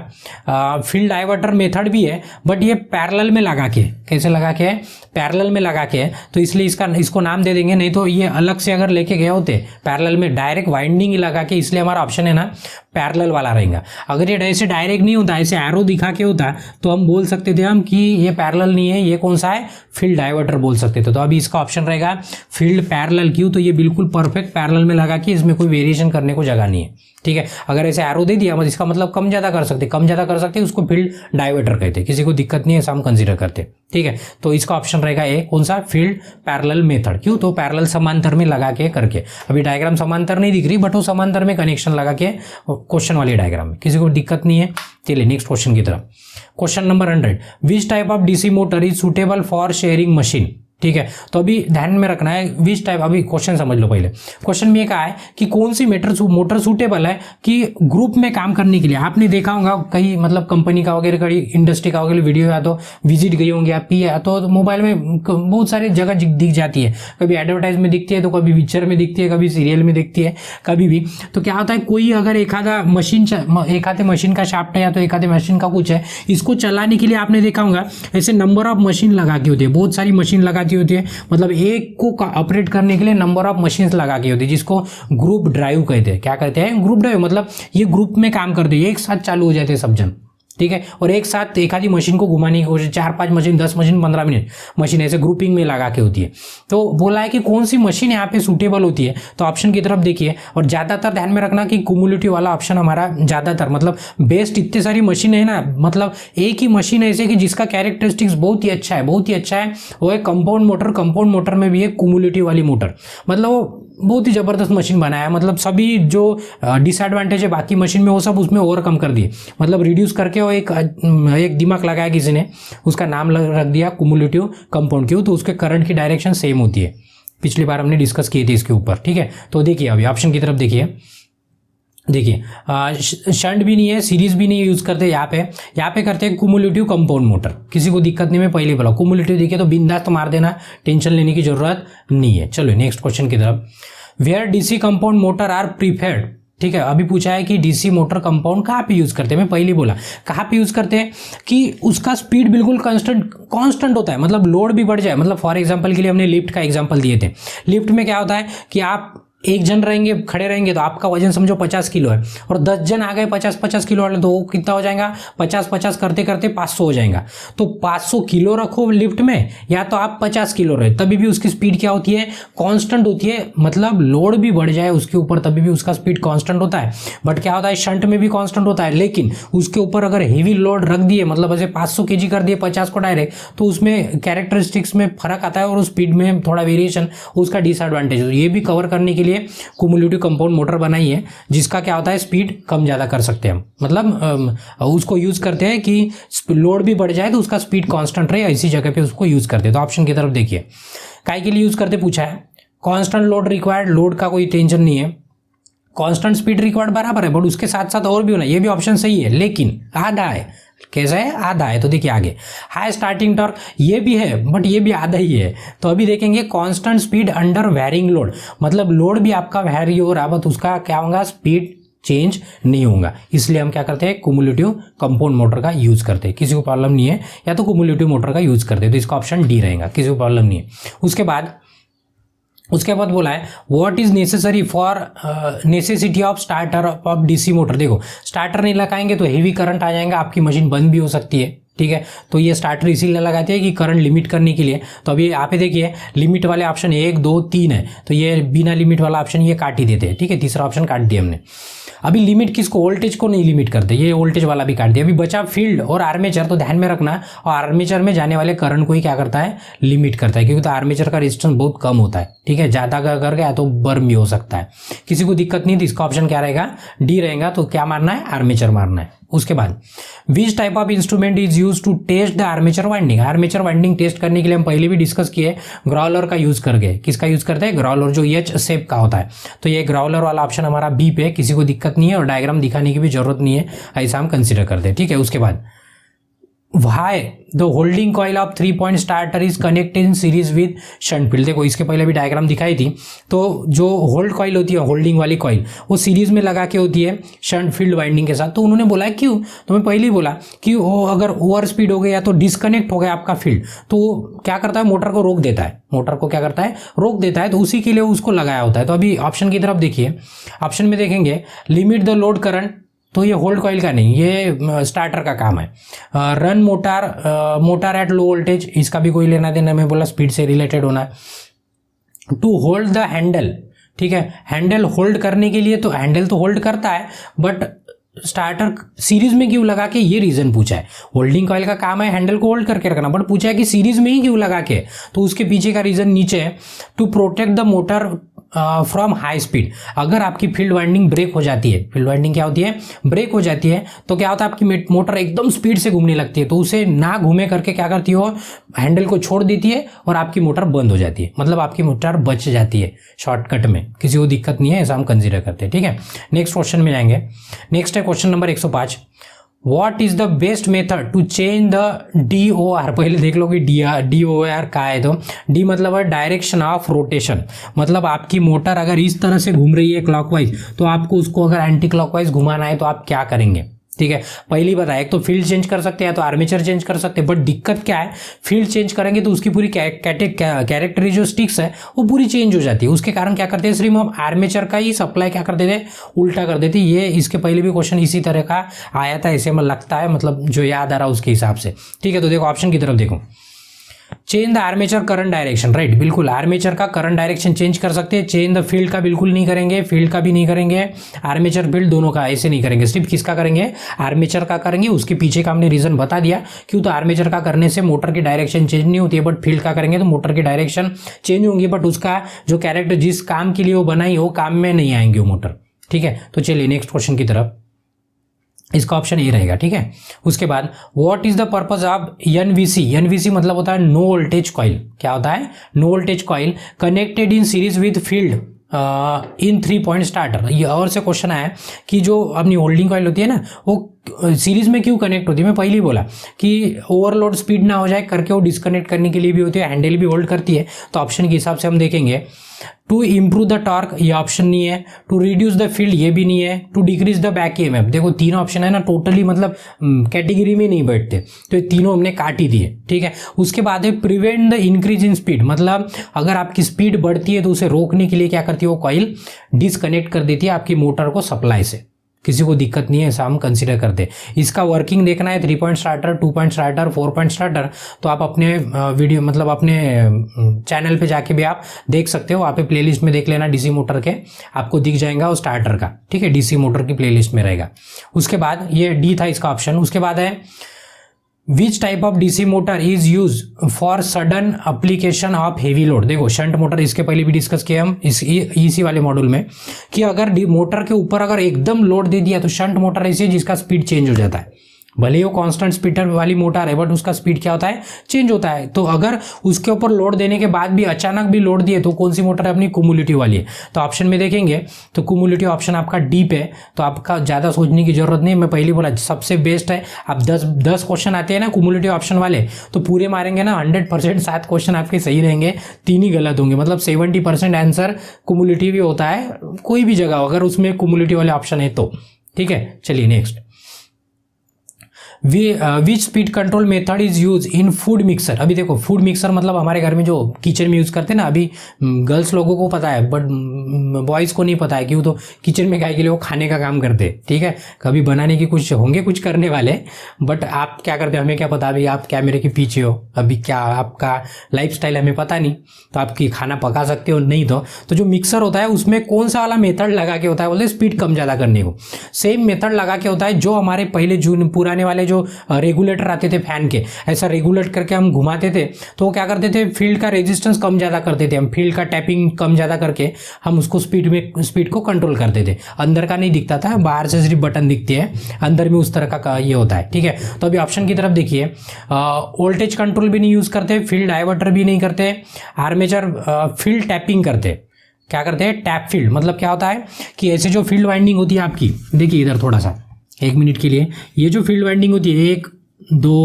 फील्ड डाइवर्टर मेथड भी है, बट ये पैरेलल में लगा के, कैसे लगा के है, पैरेलल में लगा के है, तो इसलिए इसको नाम दे देंगे। नहीं तो ये अलग से अगर लेके गए होते पैरेलल में, डायरेक्ट वाइंडिंग ही लगा के, इसलिए हमारा ऑप्शन है ना पैरेलल वाला रहेगा। अगर ये ऐसे डायरेक्ट नहीं होता, ऐसे एरो दिखा के होता, तो हम बोल सकते थे हम कि ये पैरेलल नहीं है, ये कौन सा है, फील्ड डाइवर्टर बोल सकते थे। तो अभी इसका ऑप्शन रहेगा फील्ड पैरेलल। क्यों, तो ये बिल्कुल परफेक्ट पैरेलल में लगा के, इसमें कोई वेरिएशन करने को जगह नहीं है, ठीक है। अगर ऐसे एरो दे दिया, मतलब इसका मतलब कम ज़्यादा कर सकते, उसको फील्ड डाइवर्टर कहते हैं, किसी को दिक्कत नहीं है, ऐसा हम कंसीडर करते हैं, ठीक है। तो इसका ऑप्शन रहेगा ए, कौन सा, फील्ड पैरेलल मेथड। क्यों, तो पैरेलल समांतर में लगा के करके। अभी डायग्राम समांतर नहीं दिख रही, बट वो समांतर में कनेक्शन लगा के क्वेश्चन वाली डायग्राम में, किसी को दिक्कत नहीं है। चलिए नेक्स्ट क्वेश्चन की तरफ, question number 100। Which type of DC motor is suitable for sharing machine, ठीक है। तो अभी ध्यान में रखना है विच टाइप, अभी क्वेश्चन समझ लो पहले। क्वेश्चन में कहा है कि कौन सी मोटर सूटेबल है कि ग्रुप में काम करने के लिए। आपने देखा होगा कहीं, मतलब कंपनी का वगैरह, कहीं इंडस्ट्री का वगैरह वीडियो, या तो विजिट गई होंगी आप, या तो मोबाइल में बहुत सारी जगह दिख जाती है, कभी एडवर्टाइज में दिखती है, तो कभी पिक्चर में दिखती है, कभी सीरियल में दिखती है, कभी भी। तो क्या होता है, कोई अगर एक आधे मशीन का शाफ्ट है, या तो एक आधे मशीन का कुछ है, इसको चलाने के लिए आपने देखा होगा ऐसे नंबर ऑफ मशीन लगा के होती है, बहुत सारी मशीन लगा होती है, मतलब एक को ऑपरेट करने के लिए नंबर ऑफ मशीन्स लगा के होती है, जिसको ग्रुप ड्राइव कहते हैं। क्या कहते हैं, ग्रुप ड्राइव, मतलब ये ग्रुप में काम करते हैं, एक साथ चालू हो जाते हैं सब जन, ठीक है। और एक साथ एक आधी मशीन को घुमाने की कोशिश, 4-5 मशीन, 10 मशीन, 15 मिनट मशीन ऐसे ग्रुपिंग में लगा के होती है। तो बोला है कि कौन सी मशीन यहाँ पे सूटेबल होती है। तो ऑप्शन की तरफ देखिए, और ज़्यादातर ध्यान में रखना कि क्यूमुलेटिव वाला ऑप्शन हमारा ज़्यादातर, मतलब बेस्ट इतने सारी मशीन है ना, मतलब एक ही मशीन ऐसे कि जिसका कैरेक्टरिस्टिक्स बहुत ही अच्छा है, वो है कंपाउंड मोटर। कंपाउंड मोटर में भी है क्यूमुलेटिव वाली मोटर, मतलब वो बहुत ही ज़बरदस्त मशीन बनाया है, मतलब सभी जो डिसएडवांटेज है बाकी मशीन में वो सब उसमें ओवरकम कर दिए, मतलब रिड्यूस करके वो एक दिमाग लगाया किसी ने, उसका नाम रख दिया कुमुलेटिव कंपाउंड। क्यों? तो उसके करंट की डायरेक्शन सेम होती है, पिछली बार हमने डिस्कस की थी इसके ऊपर, ठीक है। तो देखिए अभी ऑप्शन की तरफ देखिए शंट भी नहीं है, सीरीज भी नहीं यूज करते यहाँ पे करते हैं कुमुलेटिव कंपाउंड मोटर। किसी को दिक्कत नहीं, मैं पहले बोला कुमुलेटिव देखिए तो बिंदास मार देना, टेंशन लेने की जरूरत नहीं है। चलो नेक्स्ट क्वेश्चन की तरफ, where DC compound motor are preferred, ठीक है। अभी पूछा है कि डीसी मोटर कंपाउंड कहाँ पे यूज करते हैं, मैं पहले बोला कहाँ पे यूज करते हैं कि उसका स्पीड बिल्कुल कांस्टेंट होता है, मतलब लोड भी बढ़ जाए। मतलब फॉर एग्जांपल के लिए हमने लिफ्ट का एग्जांपल दिए थे, लिफ्ट में क्या होता है कि आप एक जन रहेंगे, खड़े रहेंगे तो आपका वजन समझो 50 किलो है, और 10 जन आ गए 50 किलो वाले, तो वो कितना हो जाएगा, 50 करते करते 500 हो जाएगा। तो 500 किलो रखो लिफ्ट में, या तो आप 50 किलो रहे, तभी भी उसकी स्पीड क्या होती है, कांस्टेंट होती है। मतलब लोड भी बढ़ जाए उसके ऊपर तभी भी उसका स्पीड कांस्टेंट होता है। बट क्या होता है, शंट में भी कांस्टेंट होता है, लेकिन उसके ऊपर अगर हेवी लोड रख दिए, मतलब ऐसे 500 kg कर दिए 50 को डायरेक्ट, तो उसमें कैरेक्टरिस्टिक्स में फर्क आता है और स्पीड में थोड़ा वेरिएशन, उसका डिसएडवांटेज। ये भी कवर करने के लिए कुमुलेटिव कंपाउंड मोटर बनाई है, जिसका क्या होता है स्पीड कम ज़्यादा कर सकते हैं हम, मतलब उसको यूज करते हैं कि लोड भी बढ़ जाए तो उसका स्पीड कांस्टेंट रहे, ऐसी जगह पे उसको यूज करते हैं। तो ऑप्शन की तरफ देखिए, काय के लिए यूज करते पूछा है, कांस्टेंट लोड रिक्वायर्ड, लोड का कोई टेंशन नहीं है, कांस्टेंट स्पीड रिक्वायर्ड बराबर है, बट उसके साथ साथ और भी होना, ये भी ऑप्शन सही है, लेकिन आधा है। कैसा है, आधा है। तो देखिए आगे, हाई स्टार्टिंग टॉर्क, ये भी है बट ये भी आधा ही है। तो अभी देखेंगे constant speed under varying load, मतलब लोड भी आपका वेरी हो रहा है बट उसका क्या होगा, स्पीड चेंज नहीं होगा। इसलिए हम क्या करते हैं, कुमुलेटिव कंपाउंड मोटर का यूज करते हैं। किसी को प्रॉब्लम नहीं है, या तो कुमुलेटिव मोटर का यूज करते हैं, तो इसका ऑप्शन डी रहेगा, किसी को प्रॉब्लम नहीं है। उसके बाद बोला है what is necessary for necessity of starter of DC motor. देखो स्टार्टर नहीं लगाएंगे तो हेवी करंट आ जाएगा, आपकी मशीन बंद भी हो सकती है, ठीक है। तो ये स्टार्टर इसीलिए लगाते हैं कि करंट लिमिट करने के लिए। तो अभी यहाँ पे देखिए लिमिट वाले ऑप्शन 1 2 3 है, तो ये बिना लिमिट वाला ऑप्शन ये काट ही देते हैं, ठीक है। तीसरा ऑप्शन काट दिया हमने। अभी लिमिट किसको, वोल्टेज को नहीं लिमिट करते, ये वोल्टेज वाला भी काट दिया। अभी बचा फील्ड और आर्मेचर, तो ध्यान में रखना, और आर्मेचर में जाने वाले करंट को ही क्या करता है, लिमिट करता है, क्योंकि तो आर्मेचर का रेजिस्टेंस बहुत कम होता है, ठीक है। ज़्यादा कर गया तो बर्न भी हो सकता है। किसी को दिक्कत नहीं थी, इसका ऑप्शन क्या रहेगा, डी रहेगा। तो क्या मारना है, आर्मेचर मारना है। उसके बाद which type of instrument is use to test the armature winding. Armature winding test करने के लिए हम पहले भी डिस्कस किए, ग्राउलर का यूज करके। किसका यूज करते हैं, ग्राउलर, जो एच शेप का होता है। तो ये ग्राउलर वाला ऑप्शन हमारा बी पे, किसी को दिक्कत नहीं है और डायग्राम दिखाने की भी जरूरत नहीं है, ऐसा हम कंसिडर करते हैं, ठीक है। उसके बाद why the holding coil of 3-point starter is connected in series with shunt field। देखो इसके पहले भी डायग्राम दिखाई थी, तो जो होल्ड कॉइल होती है, होल्डिंग वाली कॉइल, वो सीरीज में लगा के होती है शंट फील्ड वाइंडिंग के साथ। तो उन्होंने बोला है क्यों, तो मैं पहले ही बोला कि वो अगर ओवर स्पीड हो गया तो डिस्कनेक्ट हो गया आपका फील्ड, तो क्या करता है, मोटर को रोक देता है, मोटर को क्या करता है, रोक देता है। तो उसी के लिए उसको लगाया होता है। तो अभी ऑप्शन की तरफ देखिए, ऑप्शन में देखेंगे लिमिट द लोड करंट, तो ये होल्ड कॉइल का नहीं, ये स्टार्टर का काम है। Run motor at low voltage, इसका भी कोई लेना देना, मैं बोला स्पीड से रिलेटेड होना है। टू होल्ड द हैंडल, ठीक है, हैंडल होल्ड करने के लिए, तो हैंडल तो होल्ड करता है बट स्टार्टर सीरीज में क्यों लगा के, ये रीजन पूछा है। होल्डिंग कॉइल का काम है हैंडल को होल्ड करके रखना, बट पूछा है कि सीरीज में ही क्यों लगा के, तो उसके पीछे का रीजन नीचे है, to protect the motor from high speed. अगर आपकी फील्ड वाइंडिंग ब्रेक हो जाती है, फील्ड वाइंडिंग क्या होती है, ब्रेक हो जाती है, तो क्या होता है, आपकी मोटर एकदम स्पीड से घूमने लगती है, तो उसे ना घूमे करके क्या करती हो, हैंडल को छोड़ देती है और आपकी मोटर बंद हो जाती है, मतलब आपकी मोटर बच जाती है शॉर्टकट में। किसी को दिक्कत नहीं है, ऐसा हम कंसिडर करते हैं, ठीक है। नेक्स्ट क्वेश्चन में जाएंगे। नेक्स्ट है question number 105, what is the best method to change the DOR। पहले देख लो कि DOR का है, तो डी मतलब है डायरेक्शन ऑफ रोटेशन, मतलब आपकी मोटर अगर इस तरह से घूम रही है क्लॉकवाइज, तो आपको उसको अगर एंटी क्लॉकवाइज घुमाना है तो आप क्या करेंगे, ठीक है। पहली बात है, एक तो फील्ड चेंज कर सकते हैं, तो आर्मेचर चेंज कर सकते हैं, बट दिक्कत क्या है, फील्ड चेंज करेंगे तो उसकी पूरी कैरेक्टरिस्टिक्स है वो पूरी चेंज हो जाती है। उसके कारण क्या करते हैं, सिर्फ हम आर्मेचर का ही सप्लाई क्या कर देते हैं, उल्टा कर देते हैं। ये इसके पहले भी क्वेश्चन इसी तरह का आया था, ऐसे में लगता है, मतलब जो याद आ रहा है उसके हिसाब से, ठीक है। तो देखो ऑप्शन की तरफ देखो, change the armature current direction, right, बिल्कुल आर्मेचर का करंट डायरेक्शन चेंज कर सकते हैं। चेंज द फील्ड का बिल्कुल नहीं करेंगे, फील्ड का भी नहीं करेंगे, आर्मेचर फील्ड दोनों का ऐसे नहीं करेंगे, सिर्फ किसका करेंगे, आर्मेचर का करेंगे। उसके पीछे का हमने रीजन बता दिया क्यों, तो आर्मेचर का करने से मोटर की डायरेक्शन चेंज नहीं होती है, बट फील्ड का करेंगे तो मोटर की डायरेक्शन चेंज होंगी, बट उसका जो कैरेक्टर जिस काम के लिए वो बनाई वो काम में नहीं आएंगे वो मोटर। ठीक है, तो चलिए नेक्स्ट क्वेश्चन की तरफ, इसका ऑप्शन ए रहेगा। ठीक है, उसके बाद what is the purpose of NVC, NVC मतलब होता है नो वोल्टेज कॉइल। क्या होता है, no voltage coil connected in series with field in 3 point starter. ये और से क्वेश्चन आया कि जो अपनी होल्डिंग कॉइल होती है ना वो सीरीज में क्यों कनेक्ट होती है। मैं पहले ही बोला कि ओवरलोड स्पीड ना हो जाए करके वो डिस्कनेक्ट करने के लिए भी होती है, हैंडल भी होल्ड करती है। तो ऑप्शन के हिसाब से हम देखेंगे टू इम्प्रूव द टॉर्क, ये ऑप्शन नहीं है, टू रिड्यूस द फील्ड ये भी नहीं है, to decrease the back EMF. देखो तीन ऑप्शन है ना, टोटली मतलब कैटेगरी में नहीं बैठते, तो ये तीनों हमने काट ही दिए। ठीक है, उसके बाद है prevent the increase in speed, मतलब अगर आपकी स्पीड बढ़ती है तो उसे रोकने के लिए क्या करती है वो कॉइल, डिस्कनेक्ट कर देती है आपकी मोटर को सप्लाई से। किसी को दिक्कत नहीं है, ऐसा हम कंसीडर करते हैं। इसका वर्किंग देखना है 3 point starter, 2 point starter, 4 point starter, तो आप अपने वीडियो मतलब अपने चैनल पे जाके भी आप देख सकते हो। वहाँ पे प्लेलिस्ट में देख लेना डीसी मोटर के, आपको दिख जाएगा वो स्टार्टर का। ठीक है, डीसी मोटर की प्लेलिस्ट में रहेगा। उसके बाद ये डी था इसका ऑप्शन। उसके बाद है विच type of DC motor is use for sudden application of heavy load. देखो शंट मोटर इसके पहले भी डिस्कस किया हम इसी वाले मॉड्यूल में कि अगर मोटर के ऊपर अगर एकदम लोड दे दिया तो शंट मोटर ऐसी है जिसका स्पीड चेंज हो जाता है। भले ही वो कांस्टेंट स्पीड वाली मोटर है बट उसका स्पीड क्या होता है, चेंज होता है। तो अगर उसके ऊपर लोड देने के बाद भी अचानक भी लोड दिए तो कौन सी मोटर है, अपनी कुमुलेटिव वाली है। तो ऑप्शन में देखेंगे तो कुमुलेटिव ऑप्शन आपका डी पे, तो आपका ज़्यादा सोचने की जरूरत नहीं। मैं पहले बोला सबसे बेस्ट है। आप 10 क्वेश्चन आते हैं ना कुमुलेटिव ऑप्शन वाले, तो पूरे मारेंगे ना 100%, 7 क्वेश्चन आपके सही रहेंगे, 3 ही गलत होंगे। मतलब 70% आंसर कुमुलेटिव ही होता है कोई भी जगह अगर उसमें कुमुलेटिव वाले ऑप्शन है तो। ठीक है, चलिए next, which speed control method is use in food mixer. अभी देखो फूड मिक्सर मतलब हमारे घर में जो किचन में यूज करते हैं ना, अभी गर्ल्स लोगों को पता है बट बॉयज़ को नहीं पता है क्यों, तो किचन में क्या के लिए वो खाने का काम करते हैं। ठीक है, कभी बनाने की कुछ होंगे कुछ करने वाले, बट आप क्या करते हो हमें क्या पता, अभी आप कैमरे के पीछे हो, अभी क्या आपका लाइफस्टाइल हमें पता नहीं, तो आपकी खाना पका सकते हो नहीं तो जो मिक्सर होता है उसमें कौन सा वाला मेथड लगा के होता है, बोलते स्पीड कम ज़्यादा करने को। सेम मेथड लगा के होता है जो हमारे पहले जो पुराने वाले जो रेगुलेटर आते थे फैन के, ऐसा रेगुलेट करके हम घुमाते थे तो वो क्या करते थे, फील्ड का रेजिस्टेंस कम ज़्यादा करते थे हम, फील्ड का टैपिंग कम ज़्यादा करके हम उसको स्पीड को कंट्रोल करते थे। अंदर का नहीं दिखता था, बाहर से सिर्फ बटन दिखती है, अंदर में उस तरह का ये होता है। ठीक है, तो अभी ऑप्शन की तरफ देखिए, वोल्टेज कंट्रोल भी नहीं यूज़ करते, फील्ड डाइवर्टर भी नहीं करते, आर्मेचर फील्ड टैपिंग करते। क्या करते हैं, टैप फील्ड, मतलब क्या होता है कि ऐसे जो फील्ड वाइंडिंग होती है आपकी, देखिए इधर थोड़ा सा 1 मिनट के लिए, ये जो फील्ड वाइंडिंग होती है 1 2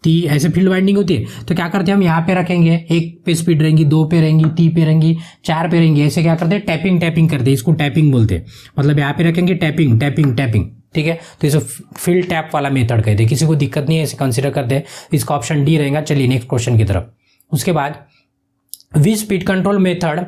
3 ऐसे फील्ड वाइंडिंग होती है, तो क्या करते हैं हम यहाँ पे रखेंगे, 1 पे स्पीड रहेंगी, 2 पे रहेंगी, 3 पे रहेंगी, 4 पे रहेंगी, ऐसे क्या करते हैं टैपिंग करते हैं, इसको टैपिंग बोलते हैं। मतलब यहाँ पे रखेंगे टैपिंग। ठीक है, तो इसे फील्ड टैप वाला मेथड कहते हैं, किसी को दिक्कत नहीं है, इसे कंसिडर करते हैं। इसका ऑप्शन डी रहेगा। चलिए नेक्स्ट क्वेश्चन की तरफ। उसके बाद विच speed control method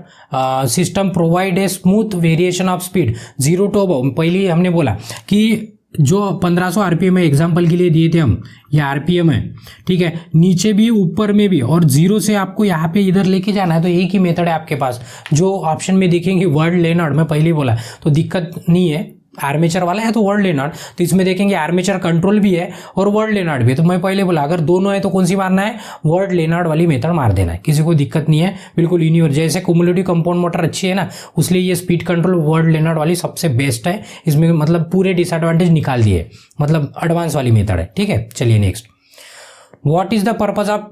system provide a smooth variation of speed 0 to above. पहले हमने बोला कि जो 1500 आरपीएम है, एग्जाम्पल के लिए दिए थे हम, ये आरपीएम है। ठीक है, नीचे भी ऊपर में भी, और 0 से आपको यहाँ पे इधर लेके जाना है, तो एक ही मेथड है आपके पास। जो ऑप्शन में देखेंगे वर्ड लेनर्ड, मैं पहले ही बोला तो दिक्कत नहीं है, आर्मेचर वाला है तो वर्ड लेनर्ड, तो इसमें देखेंगे आर्मेचर कंट्रोल भी है और वर्ड लेनर्ड भी है। तो मैं पहले बोला अगर दोनों है तो कौन सी मारना है, वर्ड लेनर्ड वाली मेथड मार देना है, किसी को दिक्कत नहीं है, बिल्कुल यूनिवर्सल। जैसे कुमुलेटिव कंपाउंड मोटर अच्छी है ना, उसलिए ये स्पीड कंट्रोल वर्ड लेनर्ड वाली सबसे बेस्ट है। इसमें मतलब पूरे डिसएडवांटेज निकाल दिए, मतलब एडवांस वाली मेथड है। ठीक है, चलिए next, what is the purpose of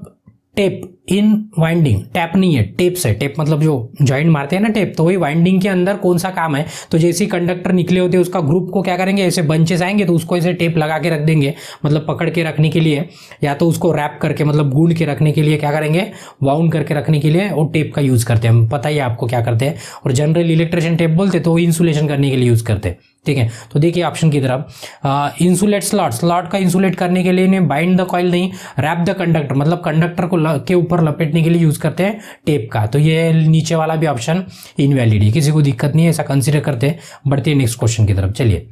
tape in winding. Tap नहीं है, टेप से, टेप मतलब जो जॉइंट मारते हैं ना टेप, तो वही वाइंडिंग के अंदर कौन सा काम है। तो जैसे ही कंडक्टर निकले होते हैं उसका ग्रुप को क्या करेंगे, ऐसे बंचेस आएंगे तो उसको ऐसे टेप लगा के रख देंगे, मतलब पकड़ के रखने के लिए, या तो उसको रैप करके मतलब गूंद के रखने के लिए क्या करेंगे, वाउंड करके रखने के लिए और टेप का यूज़ करते हैं। हम पता ही है आपको क्या करते हैं, और जनरल इलेक्ट्रिशियन टेप बोलते तो इंसुलेशन करने के लिए यूज़ करते हैं। ठीक है, तो देखिए ऑप्शन की तरफ, इंसुलेट स्लॉट का इंसुलेट करने के लिए इन्हें बाइंड द कॉइल नहीं, रैप द कंडक्टर मतलब कंडक्टर को के ऊपर लपेटने के लिए यूज़ करते हैं टेप का। तो ये नीचे वाला भी ऑप्शन इनवैलिड है, किसी को दिक्कत नहीं है, ऐसा कंसिडर करते हैं। बढ़ते हैं नेक्स्ट क्वेश्चन की तरफ। चलिए,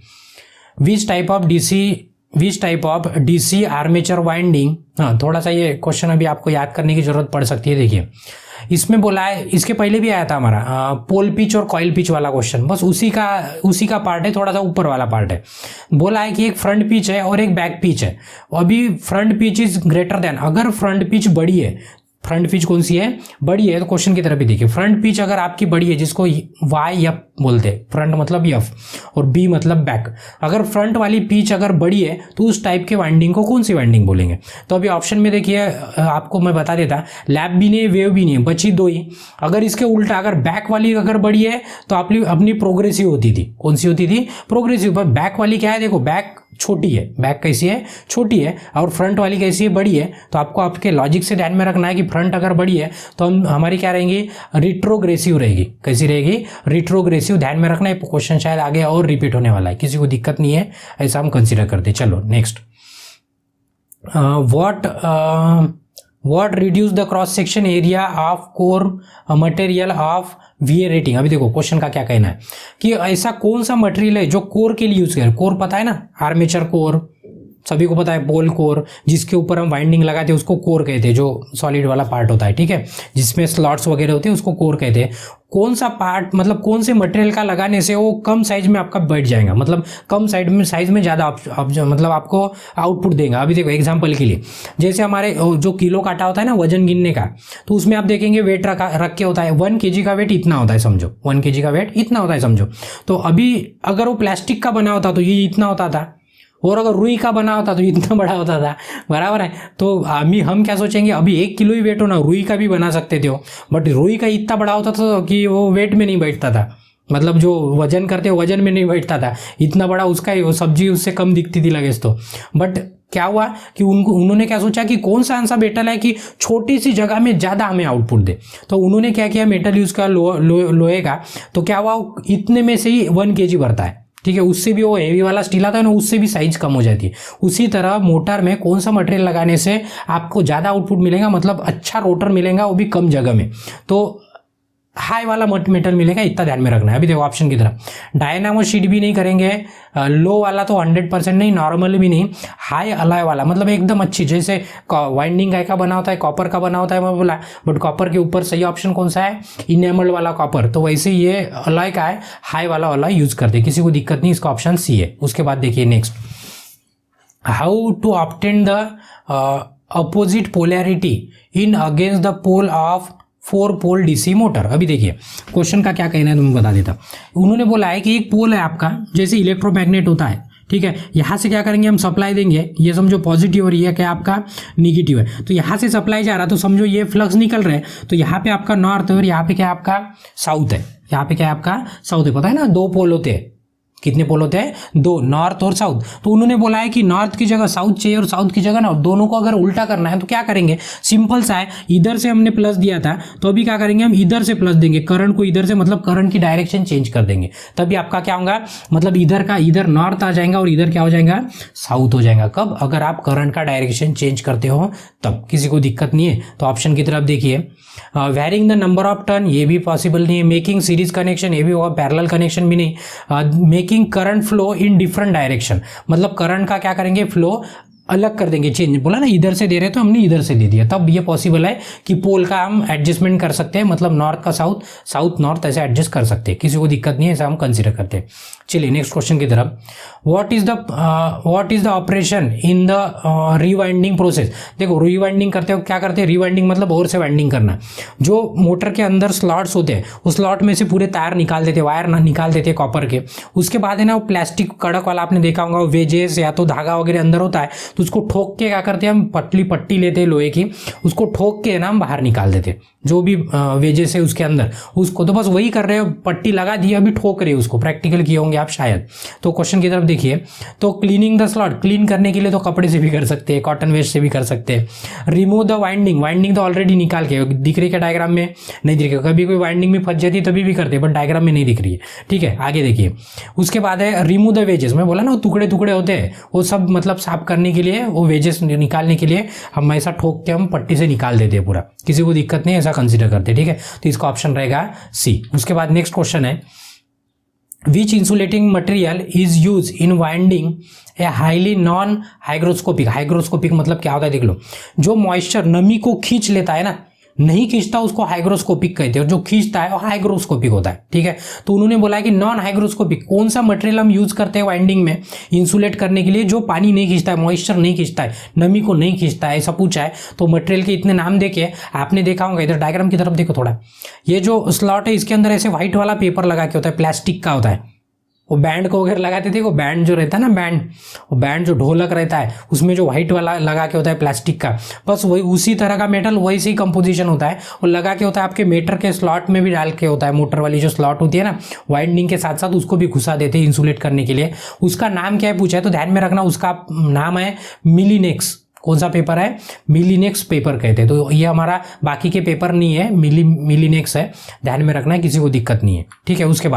विच type of DC which type of DC armature winding. हाँ, थोड़ा सा ये क्वेश्चन अभी आपको याद करने की जरूरत पड़ सकती है। देखिए इसमें बोला है, इसके पहले भी आया था हमारा पोल पिच और कॉइल पिच वाला क्वेश्चन, बस उसी का पार्ट है, थोड़ा सा ऊपर वाला पार्ट है। बोला है कि एक फ्रंट पिच है और एक बैक पिच है। अभी front pitch is greater than, अगर फ्रंट पिच बड़ी है, फ्रंट पिच कौन सी है, बड़ी है, तो क्वेश्चन की तरफ भी देखिए, फ्रंट पिच अगर आपकी बड़ी है, जिसको वाई एफ बोलते हैं, फ्रंट मतलब एफ और बी मतलब बैक, अगर फ्रंट वाली पिच अगर बड़ी है तो उस टाइप के वाइंडिंग को कौन सी वाइंडिंग बोलेंगे। तो अभी ऑप्शन में देखिए आपको मैं बता देता, लैप भी नहीं है, वेव भी नहीं है, बची दो ही। अगर इसके उल्टा अगर बैक वाली अगर बड़ी है तो अपनी प्रोग्रेसिव होती थी, कौन सी होती थी, प्रोग्रेसिव। पर बैक वाली क्या है, देखो बैक छोटी है, बैक कैसी है, छोटी है, और फ्रंट वाली कैसी है, बड़ी है। तो आपको आपके लॉजिक से ध्यान में रखना है कि फ्रंट अगर बड़ी है तो हमारी क्या रहेंगी, रिट्रोग्रेसिव रहेगी। कैसी रहेगी, रिट्रोग्रेसिव। ध्यान में रखना है, क्वेश्चन शायद आगे और रिपीट होने वाला है, किसी को दिक्कत नहीं है, ऐसा हम कंसीडर करते। चलो next, what reduce the cross section area of core material of वीए rating. अभी देखो क्वेश्चन का क्या कहना है कि ऐसा कौन सा मटेरियल है जो कोर के लिए यूज करें। कोर पता है ना, आर्मेचर कोर सभी को पता है, पोल कोर जिसके ऊपर हम वाइंडिंग लगाते हैं उसको कोर कहते हैं, जो सॉलिड वाला पार्ट होता है, ठीक है, जिसमें स्लॉट्स वगैरह होते हैं उसको कोर कहते हैं। कौन सा पार्ट मतलब कौन से मटेरियल का लगाने से वो कम साइज में आपका बैठ जाएगा, मतलब कम साइज में ज़्यादा मतलब आपको आउटपुट देगा। अभी देखो एग्जांपल के लिए, जैसे हमारे जो किलो काटा होता है ना वजन गिनने का, तो उसमें आप देखेंगे वेट रख के होता है, 1 kg का वेट इतना होता है समझो, 1 kg का वेट इतना होता है समझो। तो अभी अगर वो प्लास्टिक का बना होता तो ये इतना होता था, और अगर रुई का बना होता तो इतना बड़ा होता था, बराबर है। तो हम क्या सोचेंगे, अभी 1 किलो ही वेट हो ना, रुई का भी बना सकते थे, बट रुई का इतना बड़ा होता था कि वो वेट में नहीं बैठता था, मतलब जो वजन करते वजन में नहीं बैठता था, इतना बड़ा उसका ही, वो सब्जी उससे कम दिखती थी लगेज तो। बट क्या हुआ कि उन्होंने क्या सोचा कि कौन सा आंसर बेटर है कि छोटी सी जगह में ज़्यादा हमें आउटपुट दे। तो उन्होंने क्या किया, मेटल यूज़ का लोहे का, तो क्या हुआ, इतने में से ही 1 kg भरता है, ठीक है, उससे भी वो हेवी वाला स्टील आता है ना, उससे भी साइज कम हो जाती है। उसी तरह मोटर में कौन सा मटेरियल लगाने से आपको ज़्यादा आउटपुट मिलेगा, मतलब अच्छा रोटर मिलेगा, वो भी कम जगह में, तो हाई वाला मेटल मिलेगा, इतना ध्यान में रखना है। अभी देखो ऑप्शन की तरफ, डायनामो शीट भी नहीं करेंगे, लो वाला तो 100% नहीं, नॉर्मल भी नहीं, हाई अलॉय वाला, मतलब एकदम अच्छी, जैसे वाइंडिंग का बना होता है, कॉपर का बना होता है मैं बोला, बट कॉपर के ऊपर सही ऑप्शन कौन सा है, इनेमल वाला कॉपर, तो वैसे ये अलॉय का है, हाई वाला अलॉय यूज करते, किसी को दिक्कत नहीं, इसका ऑप्शन सी है। उसके बाद देखिए next, how to obtain the opposite polarity in against the pole of 4 pole DC motor. अभी देखिए क्वेश्चन का क्या कहना है, तुम्हें बता देता। उन्होंने बोला है कि एक पोल है आपका, जैसे इलेक्ट्रोमैग्नेट होता है, ठीक है, यहाँ से क्या करेंगे हम, सप्लाई देंगे, ये समझो पॉजिटिव और ये क्या आपका निगेटिव है, तो यहाँ से सप्लाई जा रहा, तो समझो ये फ्लक्स निकल रहा है, तो यहाँ पे आपका नॉर्थ है और यहाँ पे क्या आपका साउथ है, यहाँ पे क्या आपका साउथ है। पता है ना 2 पोल होते हैं, कितने पोल होते हैं, 2, नॉर्थ और साउथ। तो उन्होंने बोला है कि नॉर्थ की जगह साउथ चाहिए और साउथ की जगह ना, दोनों को अगर उल्टा करना है तो क्या करेंगे, सिंपल सा है, इधर से हमने प्लस दिया था तो अभी क्या करेंगे, हम इधर से प्लस देंगे, करंट को इधर से, मतलब करंट की डायरेक्शन चेंज कर देंगे, तभी आपका क्या होगा, मतलब इधर नॉर्थ आ जाएगा और इधर क्या हो जाएगा, साउथ हो जाएगा। कब, अगर आप करंट का डायरेक्शन चेंज करते हो तब, किसी को दिक्कत नहीं है। तो ऑप्शन की तरफ देखिए, varying the number of turn, ये भी पॉसिबल नहीं है, मेकिंग सीरीज कनेक्शन, ये भी होगा, पैरेलल कनेक्शन भी नहीं, making current flow in different direction, मतलब करंट का क्या करेंगे, फ्लो अलग कर देंगे, चेंज, बोला ना इधर से दे रहे तो हमने इधर से दे दिया, तब ये पॉसिबल है कि पोल का हम एडजस्टमेंट कर सकते हैं, मतलब नॉर्थ का साउथ, साउथ नॉर्थ ऐसे एडजस्ट कर सकते हैं, किसी को दिक्कत नहीं है, ऐसा हम कंसीडर करते हैं। चलिए नेक्स्ट क्वेश्चन की तरफ, what is the operation in the rewinding process. देखो रिवाइंडिंग करते हो, क्या करते हैं, रिवाइंडिंग मतलब और से वाइंडिंग करना, जो मोटर के अंदर स्लॉट्स होते हैं उस स्लॉट में से पूरे तार निकाल देते, वायर निकाल देते कॉपर के, उसके बाद है ना वो प्लास्टिक कड़क वाला आपने देखा होगा, वेजेस या तो धागा वगैरह अंदर होता है, तो उसको ठोक के क्या करते हैं हम, पट्टी लेते हैं लोहे की, उसको ठोक के ना हम बाहर निकाल देते, जो भी वेजेस है उसके अंदर, उसको तो बस वही कर रहे हो, पट्टी लगा दी, अभी ठोक रहे हो उसको, प्रैक्टिकल किए होंगे आप शायद। तो क्वेश्चन की तरफ देखिए, तो क्लीनिंग द स्लॉट, क्लीन करने के लिए तो कपड़े से भी कर सकते हैं, कॉटन वेस्ट से भी कर सकते हैं। रिमूव द वाइंडिंग तो ऑलरेडी निकाल के दिख रही है डायग्राम में, नहीं दिख रही, कभी कोई वाइंडिंग में फंस जाती है तभी भी करते हैं, बट डायग्राम में नहीं दिख रही है, ठीक है। आगे देखिए, उसके बाद है रिमूव द वेजेस, मैं बोला ना वो टुकड़े होते हैं, वो सब मतलब साफ करने के लिए, वो वेजेस निकालने के लिए हम ऐसा ठोक के हम पट्टी से निकाल देते हैं पूरा, किसी को दिक्कत नहीं, ऐसा कंसीडर करते हैं, ठीक है। तो इसका ऑप्शन रहेगा सी। उसके बाद नेक्स्ट क्वेश्चन है, which insulating material is use in winding a highly non hygroscopic, hygroscopic मतलब क्या होता है देख लो, जो मॉइस्चर नमी को खींच लेता है ना, नहीं खींचता उसको हाइग्रोस्कोपिक कहते हैं, और जो खींचता है वो हाइग्रोस्कोपिक होता है, ठीक है। तो उन्होंने बोला है कि नॉन हाइग्रोस्कोपिक कौन सा मटेरियल हम यूज करते हैं वाइंडिंग में इंसुलेट करने के लिए, जो पानी नहीं खींचता है, मॉइस्चर नहीं खींचता है, नमी को नहीं खींचता है, ऐसा पूछा है। तो मटेरियल के इतने नाम देखे आपने देखा होगा, इधर डायग्राम की तरफ देखो थोड़ा, ये जो स्लॉट है इसके अंदर ऐसे व्हाइट वाला पेपर लगा के होता है, प्लास्टिक का होता है, वो बैंड को अगर लगाते थे, वो बैंड जो रहता है ना, वो बैंड जो ढोलक रहता है उसमें जो व्हाइट वाला लगा के होता है प्लास्टिक का, बस वही उसी तरह का मेटल वैसे ही कंपोजिशन होता है, वो लगा के होता है आपके मीटर के स्लॉट में भी डाल के होता है, मोटर वाली जो स्लॉट होती है ना वाइंडिंग के साथ साथ उसको भी घुसा देते हैं इंसुलेट करने के लिए। उसका नाम क्या है पूछा है तो ध्यान में रखना, उसका नाम है मिलीनेक्स। कौन सा पेपर है? मिलीनेक्स पेपर कहते हैं। तो ये हमारा बाकी के पेपर नहीं है, मिलीनेक्स है, ध्यान में रखना है, किसी को दिक्कत नहीं है, ठीक है। उसके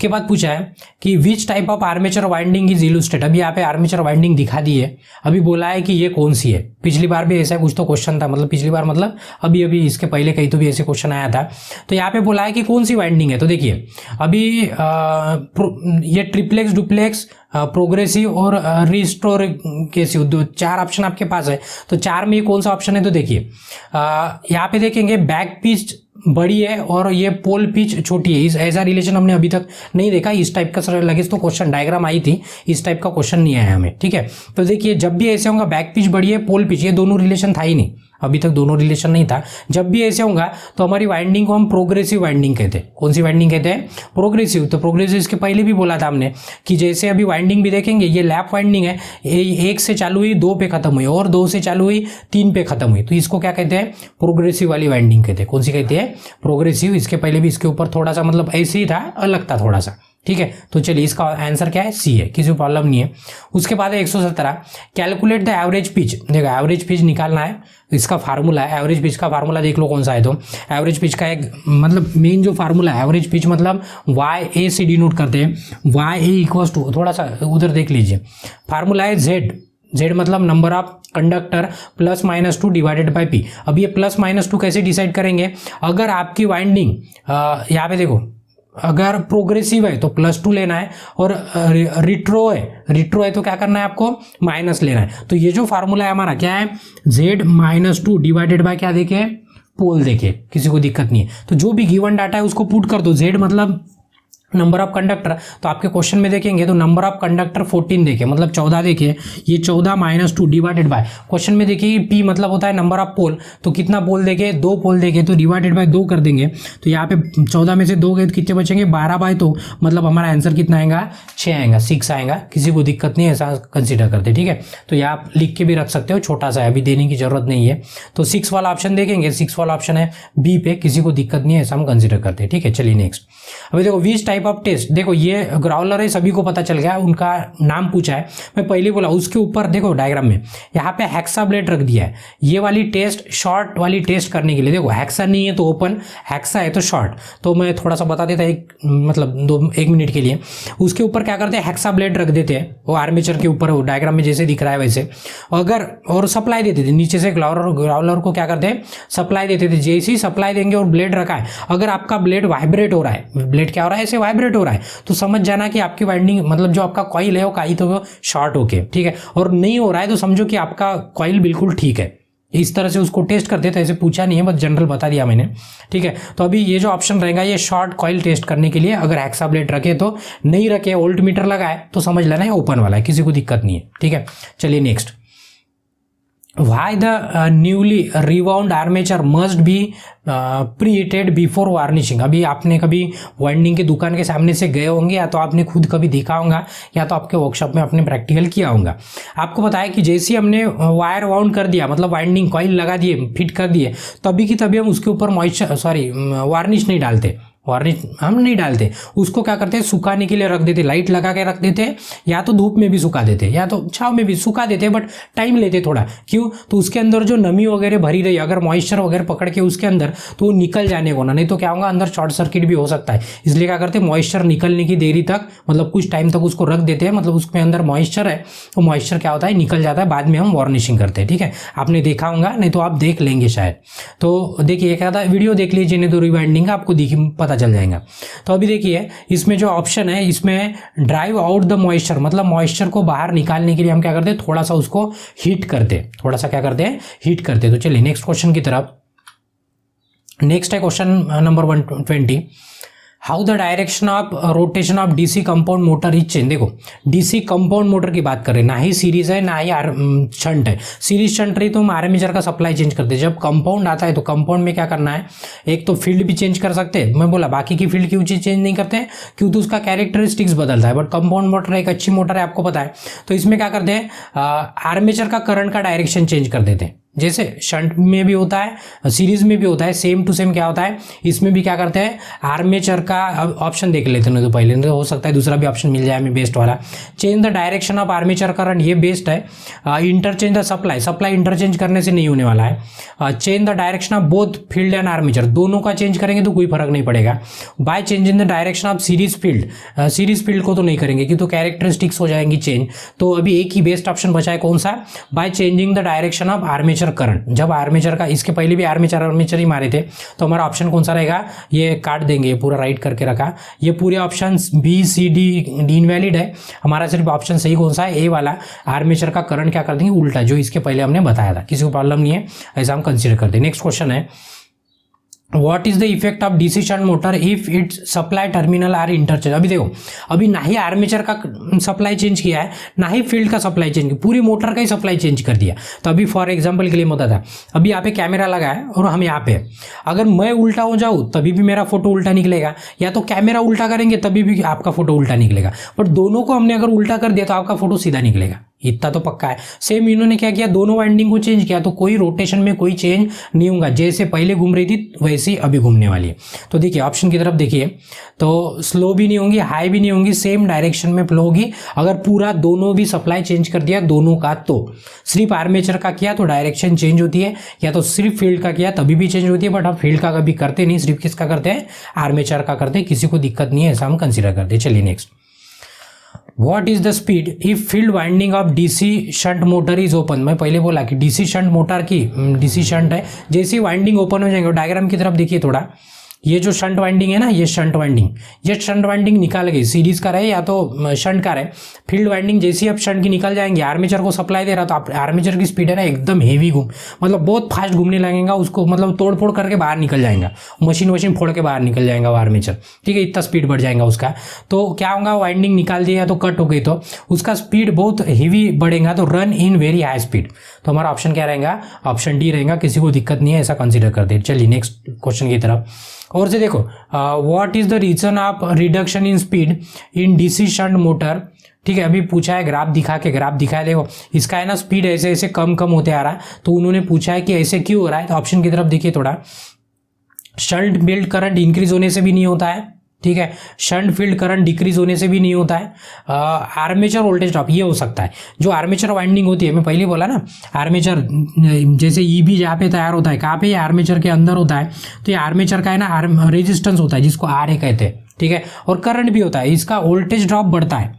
बाद पूछा है कि विच type of armature winding is illustrate. अभी यहाँ पे आर्मेचर वाइंडिंग दिखा दी है, अभी बोला है कि ये कौन सी है। पिछली बार भी ऐसा कुछ तो क्वेश्चन था, मतलब पिछली बार मतलब अभी इसके पहले कहीं तो भी ऐसे क्वेश्चन आया था। तो यहाँ पे बोला है कि कौन सी वाइंडिंग है। तो देखिए अभी ये ट्रिप्लेक्स, डुप्लेक्स, प्रोग्रेसिव और रिस्टोरेसिव, 4 ऑप्शन आपके पास है। तो 4 में कौन सा ऑप्शन है? तो देखिए यहाँ पे देखेंगे बैक पिच बड़ी है और ये पोल पिच छोटी है। इस ऐसा रिलेशन हमने अभी तक नहीं देखा। इस टाइप का लगे तो क्वेश्चन डायग्राम आई थी, इस टाइप का क्वेश्चन नहीं आया हमें, ठीक है। तो देखिए जब भी ऐसे होगा बैक पिच बड़ी है, पोल पिच, ये दोनों रिलेशन था ही नहीं, अभी तक दोनों रिलेशन नहीं था। जब भी ऐसे होगा तो हमारी वाइंडिंग को हम प्रोग्रेसिव वाइंडिंग कहते हैं। कौन सी वाइंडिंग कहते हैं? प्रोग्रेसिव। तो प्रोग्रेसिव इसके पहले भी बोला था हमने कि जैसे अभी वाइंडिंग भी देखेंगे, ये लैप वाइंडिंग है, 1 से चालू हुई 2 पे खत्म हुई और 2 से चालू हुई 3 पे खत्म हुई, तो इसको क्या कहते हैं? प्रोग्रेसिव वाली वाइंडिंग कहते हैं। कौन सी कहते हैं? प्रोग्रेसिव। इसके पहले भी इसके ऊपर थोड़ा सा मतलब ऐसे ही था, अलग था थोड़ा सा, ठीक है। तो चलिए इसका आंसर क्या है? सी है, किसी प्रॉब्लम नहीं है। उसके बाद है 117, कैलकुलेट द एवरेज पिच। देखो एवरेज पिच निकालना है, इसका फार्मूला है, एवरेज पिच का फार्मूला देख लो कौन सा है। तो एवरेज पिच का एक मतलब मेन जो फार्मूला है, एवरेज पिच मतलब वाई ए से डिनोट करते हैं, वाई ए इक्वल्स टू, थोड़ा सा उधर देख लीजिए, फार्मूला है जेड मतलब number of conductor +-2 divided by P. अब ये +-2 कैसे डिसाइड करेंगे? अगर आपकी वाइंडिंग यहाँ पे देखो, अगर प्रोग्रेसिव है तो +2 लेना है, और रिट्रो है तो क्या करना है आपको? माइनस लेना है। तो ये जो फार्मूला है हमारा क्या है? Z-2 डिवाइडेड बाय क्या देखे? पोल देखे, किसी को दिक्कत नहीं है। तो जो भी गिवन डाटा है उसको पुट कर दो। Z मतलब नंबर ऑफ कंडक्टर, तो आपके क्वेश्चन में देखेंगे तो नंबर ऑफ कंडक्टर 14 देखे, मतलब 14 देखे, ये 14 - 2 डिवाइडेड बाय, क्वेश्चन में देखिए पी मतलब होता है नंबर ऑफ पोल, तो कितना पोल देखे? 2 पोल देखे, तो डिवाइडेड बाय 2 कर देंगे। तो यहाँ पे 14 में से 2 गए तो कितने बचेंगे? 12/2, मतलब हमारा आंसर कितना आएगा? 6 आएगा, 6 आएगा, किसी को दिक्कत नहीं है, ऐसा कंसिडर करते, ठीक है। तो ये आप लिख के भी रख सकते हो, छोटा सा है, अभी देने की जरूरत नहीं है। तो 6 वाला ऑप्शन देखेंगे, 6 वाला ऑप्शन है बी पे, किसी को दिक्कत नहीं है, ऐसा हम कंसिडर करते हैं, ठीक है। चलिए नेक्स्ट। अभी देखो विच टाइप ऑफ टेस्ट, देखो ये ग्राउलर है, सभी को पता चल गया, उनका नाम पूछा है, मैं पहले बोला। उसके ऊपर देखो डायग्राम में यहाँ पे हेक्सा ब्लेड रख दिया है, ये वाली टेस्ट, शॉर्ट वाली टेस्ट करने के लिए। देखो हेक्सा नहीं है तो ओपन, हेक्सा है तो शॉर्ट। तो मैं थोड़ा सा बता देता, मतलब 1 मिनट के लिए। उसके ऊपर क्या करते हैं? हेक्सा ब्लेड रख देते हैं, वो आर्मेचर के ऊपर, वो डायग्राम में जैसे दिख रहा है वैसे। अगर और सप्लाई देते थे नीचे से, ग्राउलर को क्या करते हैं? सप्लाई देते थे। जैसे ही सप्लाई देंगे और ब्लेड रखा है, अगर आपका ब्लेड वाइब्रेट हो रहा है, ब्लेड क्या हो रहा है? ऐसे वाइब्रेट हो रहा है, तो समझ जाना कि आपकी वाइंडिंग मतलब जो आपका कॉइल है वो कहीं तो शॉर्ट होके, ठीक है। और नहीं हो रहा है तो समझो कि आपका कॉइल बिल्कुल ठीक है। इस तरह से उसको टेस्ट करते थे, ऐसे पूछा नहीं है, बस जनरल बता दिया मैंने, ठीक है। तो अभी ये जो ऑप्शन रहेगा ये शॉर्ट कॉइल टेस्ट करने के लिए, अगर हेक्सा ब्लेड रखे तो, नहीं रखे वोल्ट मीटर लगाए तो समझ लेना है ओपन वाला है, किसी को दिक्कत नहीं है, ठीक है। चलिए next. Why the newly rewound armature must be preheated before varnishing? अभी आपने कभी वाइंडिंग की दुकान के सामने से गए होंगे, या तो आपने खुद कभी देखा होगा, या तो आपके वर्कशॉप में आपने प्रैक्टिकल किया होगा। आपको बताया कि जैसे ही हमने वायर वाउंड कर दिया, मतलब वाइंडिंग कॉइल लगा दिए, फिट कर दिए, तभी की तभी हम उसके ऊपर वार्निश नहीं डालते, वार्निश हम नहीं डालते, उसको क्या करते हैं? सुखाने के लिए रख देते, लाइट लगा के रख देते, या तो धूप में भी सुखा देते, या तो छाव में भी सुखा देते, बट टाइम लेते थोड़ा। क्यों? तो उसके अंदर जो नमी वगैरह भरी रही, अगर मॉइस्चर वगैरह पकड़ के उसके अंदर, तो वो निकल जाने को ना, नहीं तो क्या होगा? अंदर शॉर्ट सर्किट भी हो सकता है। इसलिए क्या करते हैं? मॉइस्चर निकलने की देरी तक, मतलब कुछ टाइम तक उसको रख देते हैं, मतलब उसमें अंदर मॉइस्चर है, तो मॉइस्चर क्या होता है? निकल जाता है, बाद में हम वार्निशिंग करते हैं, ठीक है। आपने देखा होगा, नहीं तो आप देख लेंगे शायद। तो देखिए क्या था, वीडियो देख लीजिए, नहीं तो रिवाइंडिंग आपको पता पता चल जाएगा। तो अभी देखिए इसमें जो ऑप्शन है इसमें ड्राइव आउट द मॉइस्चर, मतलब मॉइस्चर को बाहर निकालने के लिए हम क्या करते हैं, थोड़ा सा उसको हीट करते हैं, थोड़ा सा क्या करते हैं, हीट करते हैं। तो चलिए नेक्स्ट क्वेश्चन की तरफ। नेक्स्ट है question number 120, how the direction of rotation of DC compound motor is change. देखो डीसी कंपाउंड मोटर की बात कर रहे हैं, ना ही सीरीज है ना ही शंट है। सीरीज शंट रही तो हम आर्मेचर का सप्लाई चेंज करते हैं। जब कंपाउंड आता है तो कंपाउंड में क्या करना है, एक तो फील्ड भी चेंज कर सकते हैं, मैं बोला बाकी की फील्ड क्यों चेंज नहीं करते हैं, क्यों तो उसका कैरेक्टरिस्टिक्स बदलता है। बट कंपाउंड मोटर एक अच्छी मोटर है, आपको पता है। तो इसमें क्या करते हैं, आर्मेचर का करंट का डायरेक्शन चेंज कर देते हैं, जैसे शंट में भी होता है सीरीज में भी होता है, सेम टू सेम क्या होता है इसमें भी क्या करते हैं, आर्मेचर का ऑप्शन देख लेते हैं तो पहले, तो हो सकता है दूसरा भी ऑप्शन मिल जाए हमें बेस्ट वाला। Change the direction of armature current, ये बेस्ट है। Interchange the supply, supply interchange करने से नहीं होने वाला है। Change the direction of both field and armature, दोनों का चेंज करेंगे तो कोई फर्क नहीं पड़ेगा। By changing the direction of series field, series field को तो नहीं करेंगे कि तो कैरेक्टरिस्टिक्स हो जाएंगी चेंज। तो अभी एक ही बेस्ट ऑप्शन बचा है, कौन सा, by changing the direction of armature current. जब आर्मेचर का, इसके पहले भी आर्मेचर ही मारे थे, तो हमारा ऑप्शन कौन सा रहेगा, ये काट देंगे, ये पूरा राइट करके रखा, ये पूरे option B C D invalid है। हमारा सिर्फ ऑप्शन सही कौन सा है, ए वाला, आर्मेचर का करंट क्या कर देंगे उल्टा, जो इसके पहले हमने बताया था। किसी को प्रॉब्लम नहीं है, ऐसा हम कंसीडर करते हैं। नेक्स्ट क्वेश्चन है, What is the effect of DC shunt motor if its supply terminal are interchange। अभी देखो अभी ना ही आर्मेचर का सप्लाई चेंज किया है ना ही फील्ड का सप्लाई चेंज किया, पूरी मोटर का ही सप्लाई चेंज कर दिया। तो अभी फॉर एग्जांपल के लिए होता था, अभी यहाँ पे कैमरा लगा है और हम यहाँ पे हैं, अगर मैं उल्टा हो जाऊँ तभी भी मेरा फोटो उल्टा निकलेगा, या तो कैमरा उल्टा करेंगे तभी भी आपका फोटो उल्टा निकलेगा। बट दोनों को हमने अगर उल्टा कर दिया तो आपका फोटो सीधा निकलेगा, इतना तो पक्का है। सेम इन्होंने क्या किया, दोनों वाइंडिंग को चेंज किया, तो कोई रोटेशन में कोई चेंज नहीं होगा, जैसे पहले घूम रही थी वैसे ही अभी घूमने वाली है। तो देखिए ऑप्शन की तरफ देखिए, तो स्लो भी नहीं होंगी हाई भी नहीं होंगी, सेम डायरेक्शन में फ्लो होगी। अगर पूरा दोनों भी सप्लाई चेंज कर दिया दोनों का, तो सिर्फ आर्मेचर का किया तो डायरेक्शन चेंज होती है, या तो सिर्फ फील्ड का किया तभी भी चेंज होती है। बट हम फील्ड का कभी करते नहीं, सिर्फ किसका करते हैं, आर्मेचर का करते हैं, किसी को दिक्कत नहीं है, ऐसा हम कंसिडर करते हैं। चलिए next, What is the speed if field winding of DC shunt motor is open। मैं पहले बोला कि DC shunt मोटर की DC shunt है, जैसी वाइंडिंग ओपन हो जाएंगे, डायग्राम की तरफ देखिए थोड़ा, ये जो शंट वाइंडिंग है ना, ये शंट वाइंडिंग निकाल गई, सीरीज का रहे या तो शंट का रहे, फील्ड वाइंडिंग जैसी अब शंट की निकल जाएंगे, आर्मेचर को सप्लाई दे रहा, तो आर्मेचर की स्पीड है ना एकदम हेवी मतलब बहुत फास्ट घूमने लगेगा, उसको मतलब तोड़ फोड़ करके बाहर निकल जाएगा, मशीन फोड़ के बाहर निकल जाएगा वो आर्मेचर, ठीक है, इतना स्पीड बढ़ जाएगा उसका। तो क्या होगा, वाइंडिंग निकाल दिया तो कट हो गई, तो उसका स्पीड बहुत हेवी बढ़ेगा, तो run in very high speed. तो हमारा ऑप्शन क्या रहेगा, ऑप्शन डी रहेगा, किसी को दिक्कत नहीं है, ऐसा कंसिडर करते हैं। चलिए नेक्स्ट क्वेश्चन की तरफ। और से देखो, what is the reason of reduction in speed in DC shunt motor. ठीक है, अभी पूछा है, ग्राफ दिखाया, देखो इसका है ना स्पीड ऐसे ऐसे कम होते आ रहा है, तो उन्होंने पूछा है कि ऐसे क्यों हो रहा है। तो ऑप्शन की तरफ देखिए थोड़ा, शंट फील्ड करंट इंक्रीज होने से भी नहीं होता है, ठीक है, शंट फील्ड करंट डिक्रीज होने से भी नहीं होता है, आर्मेचर वोल्टेज ड्रॉप ये हो सकता है। जो आर्मेचर वाइंडिंग होती है, मैं पहले बोला ना, आर्मेचर जैसे ईबी जहाँ पे तैयार होता है, कहाँ पे, ये आर्मेचर के अंदर होता है, तो ये आर्मेचर का है ना रेजिस्टेंस होता है जिसको आरए कहते हैं, ठीक है, और करंट भी होता है, इसका वोल्टेज ड्रॉप बढ़ता है।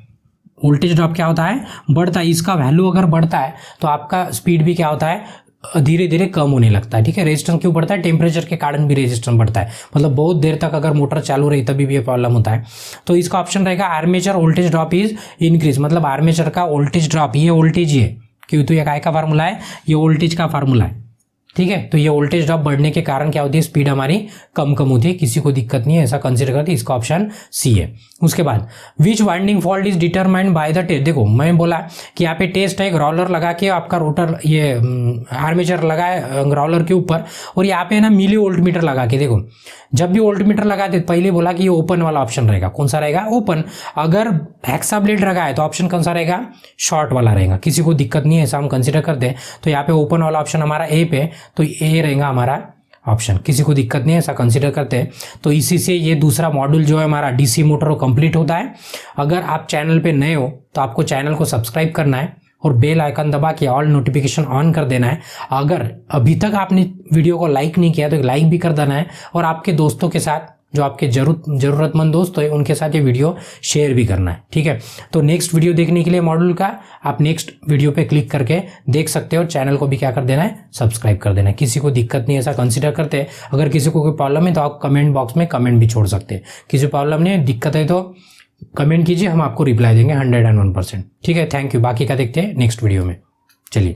वोल्टेज ड्रॉप क्या होता है, बढ़ता है, इसका वैल्यू अगर बढ़ता है तो आपका स्पीड भी क्या होता है, धीरे धीरे कम होने लगता है, ठीक है। रेजिस्टेंस क्यों बढ़ता है, टेम्परेचर के कारण भी रेजिस्टेंस बढ़ता है, मतलब बहुत देर तक अगर मोटर चालू रही तभी भी ये प्रॉब्लम होता है। तो इसका ऑप्शन रहेगा armature voltage drop is increase, मतलब आर्मेचर का वोल्टेज ड्रॉप, ये वोल्टेज ही है, क्यों तो ये काय का फार्मूला है, ये वोल्टेज का फार्मूला है, ठीक है। तो ये वोल्टेज ड्रॉप बढ़ने के कारण क्या होती है, स्पीड हमारी कम होती है, किसी को दिक्कत नहीं है, ऐसा कंसीडर करते, इसका ऑप्शन सी है। उसके बाद which winding fault is determined by the test. देखो मैं बोला कि यहाँ पे टेस्ट है, ग्राउलर लगा के आपका रोटर, ये आर्मेचर लगा है ग्राउलर के ऊपर, और यहाँ पे है ना मिली वोल्ट मीटर लगा के, देखो जब भी वोल्ट मीटर लगाते पहले बोला कि ये ओपन वाला ऑप्शन रहेगा, कौन सा रहेगा, ओपन। अगर हेक्सा ब्लेड लगा है तो ऑप्शन कौन सा रहेगा, शॉर्ट वाला रहेगा, किसी को दिक्कत नहीं है, ऐसा हम कंसीडर करते हैं। तो यहाँ पे ओपन वाला ऑप्शन हमारा ए पे, तो ए रहेगा हमारा ऑप्शन, किसी को दिक्कत नहीं है, ऐसा कंसीडर करते हैं। तो इसी से ये दूसरा मॉड्यूल जो है हमारा डीसी मोटर वो कंप्लीट होता है। अगर आप चैनल पे नए हो तो आपको चैनल को सब्सक्राइब करना है और बेल आइकन दबा के ऑल नोटिफिकेशन ऑन कर देना है। अगर अभी तक आपने वीडियो को लाइक नहीं किया तो लाइक भी कर देना है, और आपके दोस्तों के साथ जो आपके ज़रूरतमंद दोस्त है उनके साथ ये वीडियो शेयर भी करना है, ठीक है। तो नेक्स्ट वीडियो देखने के लिए मॉड्यूल का आप नेक्स्ट वीडियो पे क्लिक करके देख सकते हो। चैनल को भी क्या कर देना है, सब्सक्राइब कर देना है। किसी को दिक्कत नहीं ऐसा कंसिडर करते हैं। अगर किसी को कोई प्रॉब्लम है तो आप कमेंट बॉक्स में कमेंट भी छोड़ सकते हैं। किसी प्रॉब्लम नहीं है, दिक्कत है तो कमेंट कीजिए, हम आपको रिप्लाई देंगे 101%, ठीक है। Thank you. बाकी का देखते हैं नेक्स्ट वीडियो में। चलिए।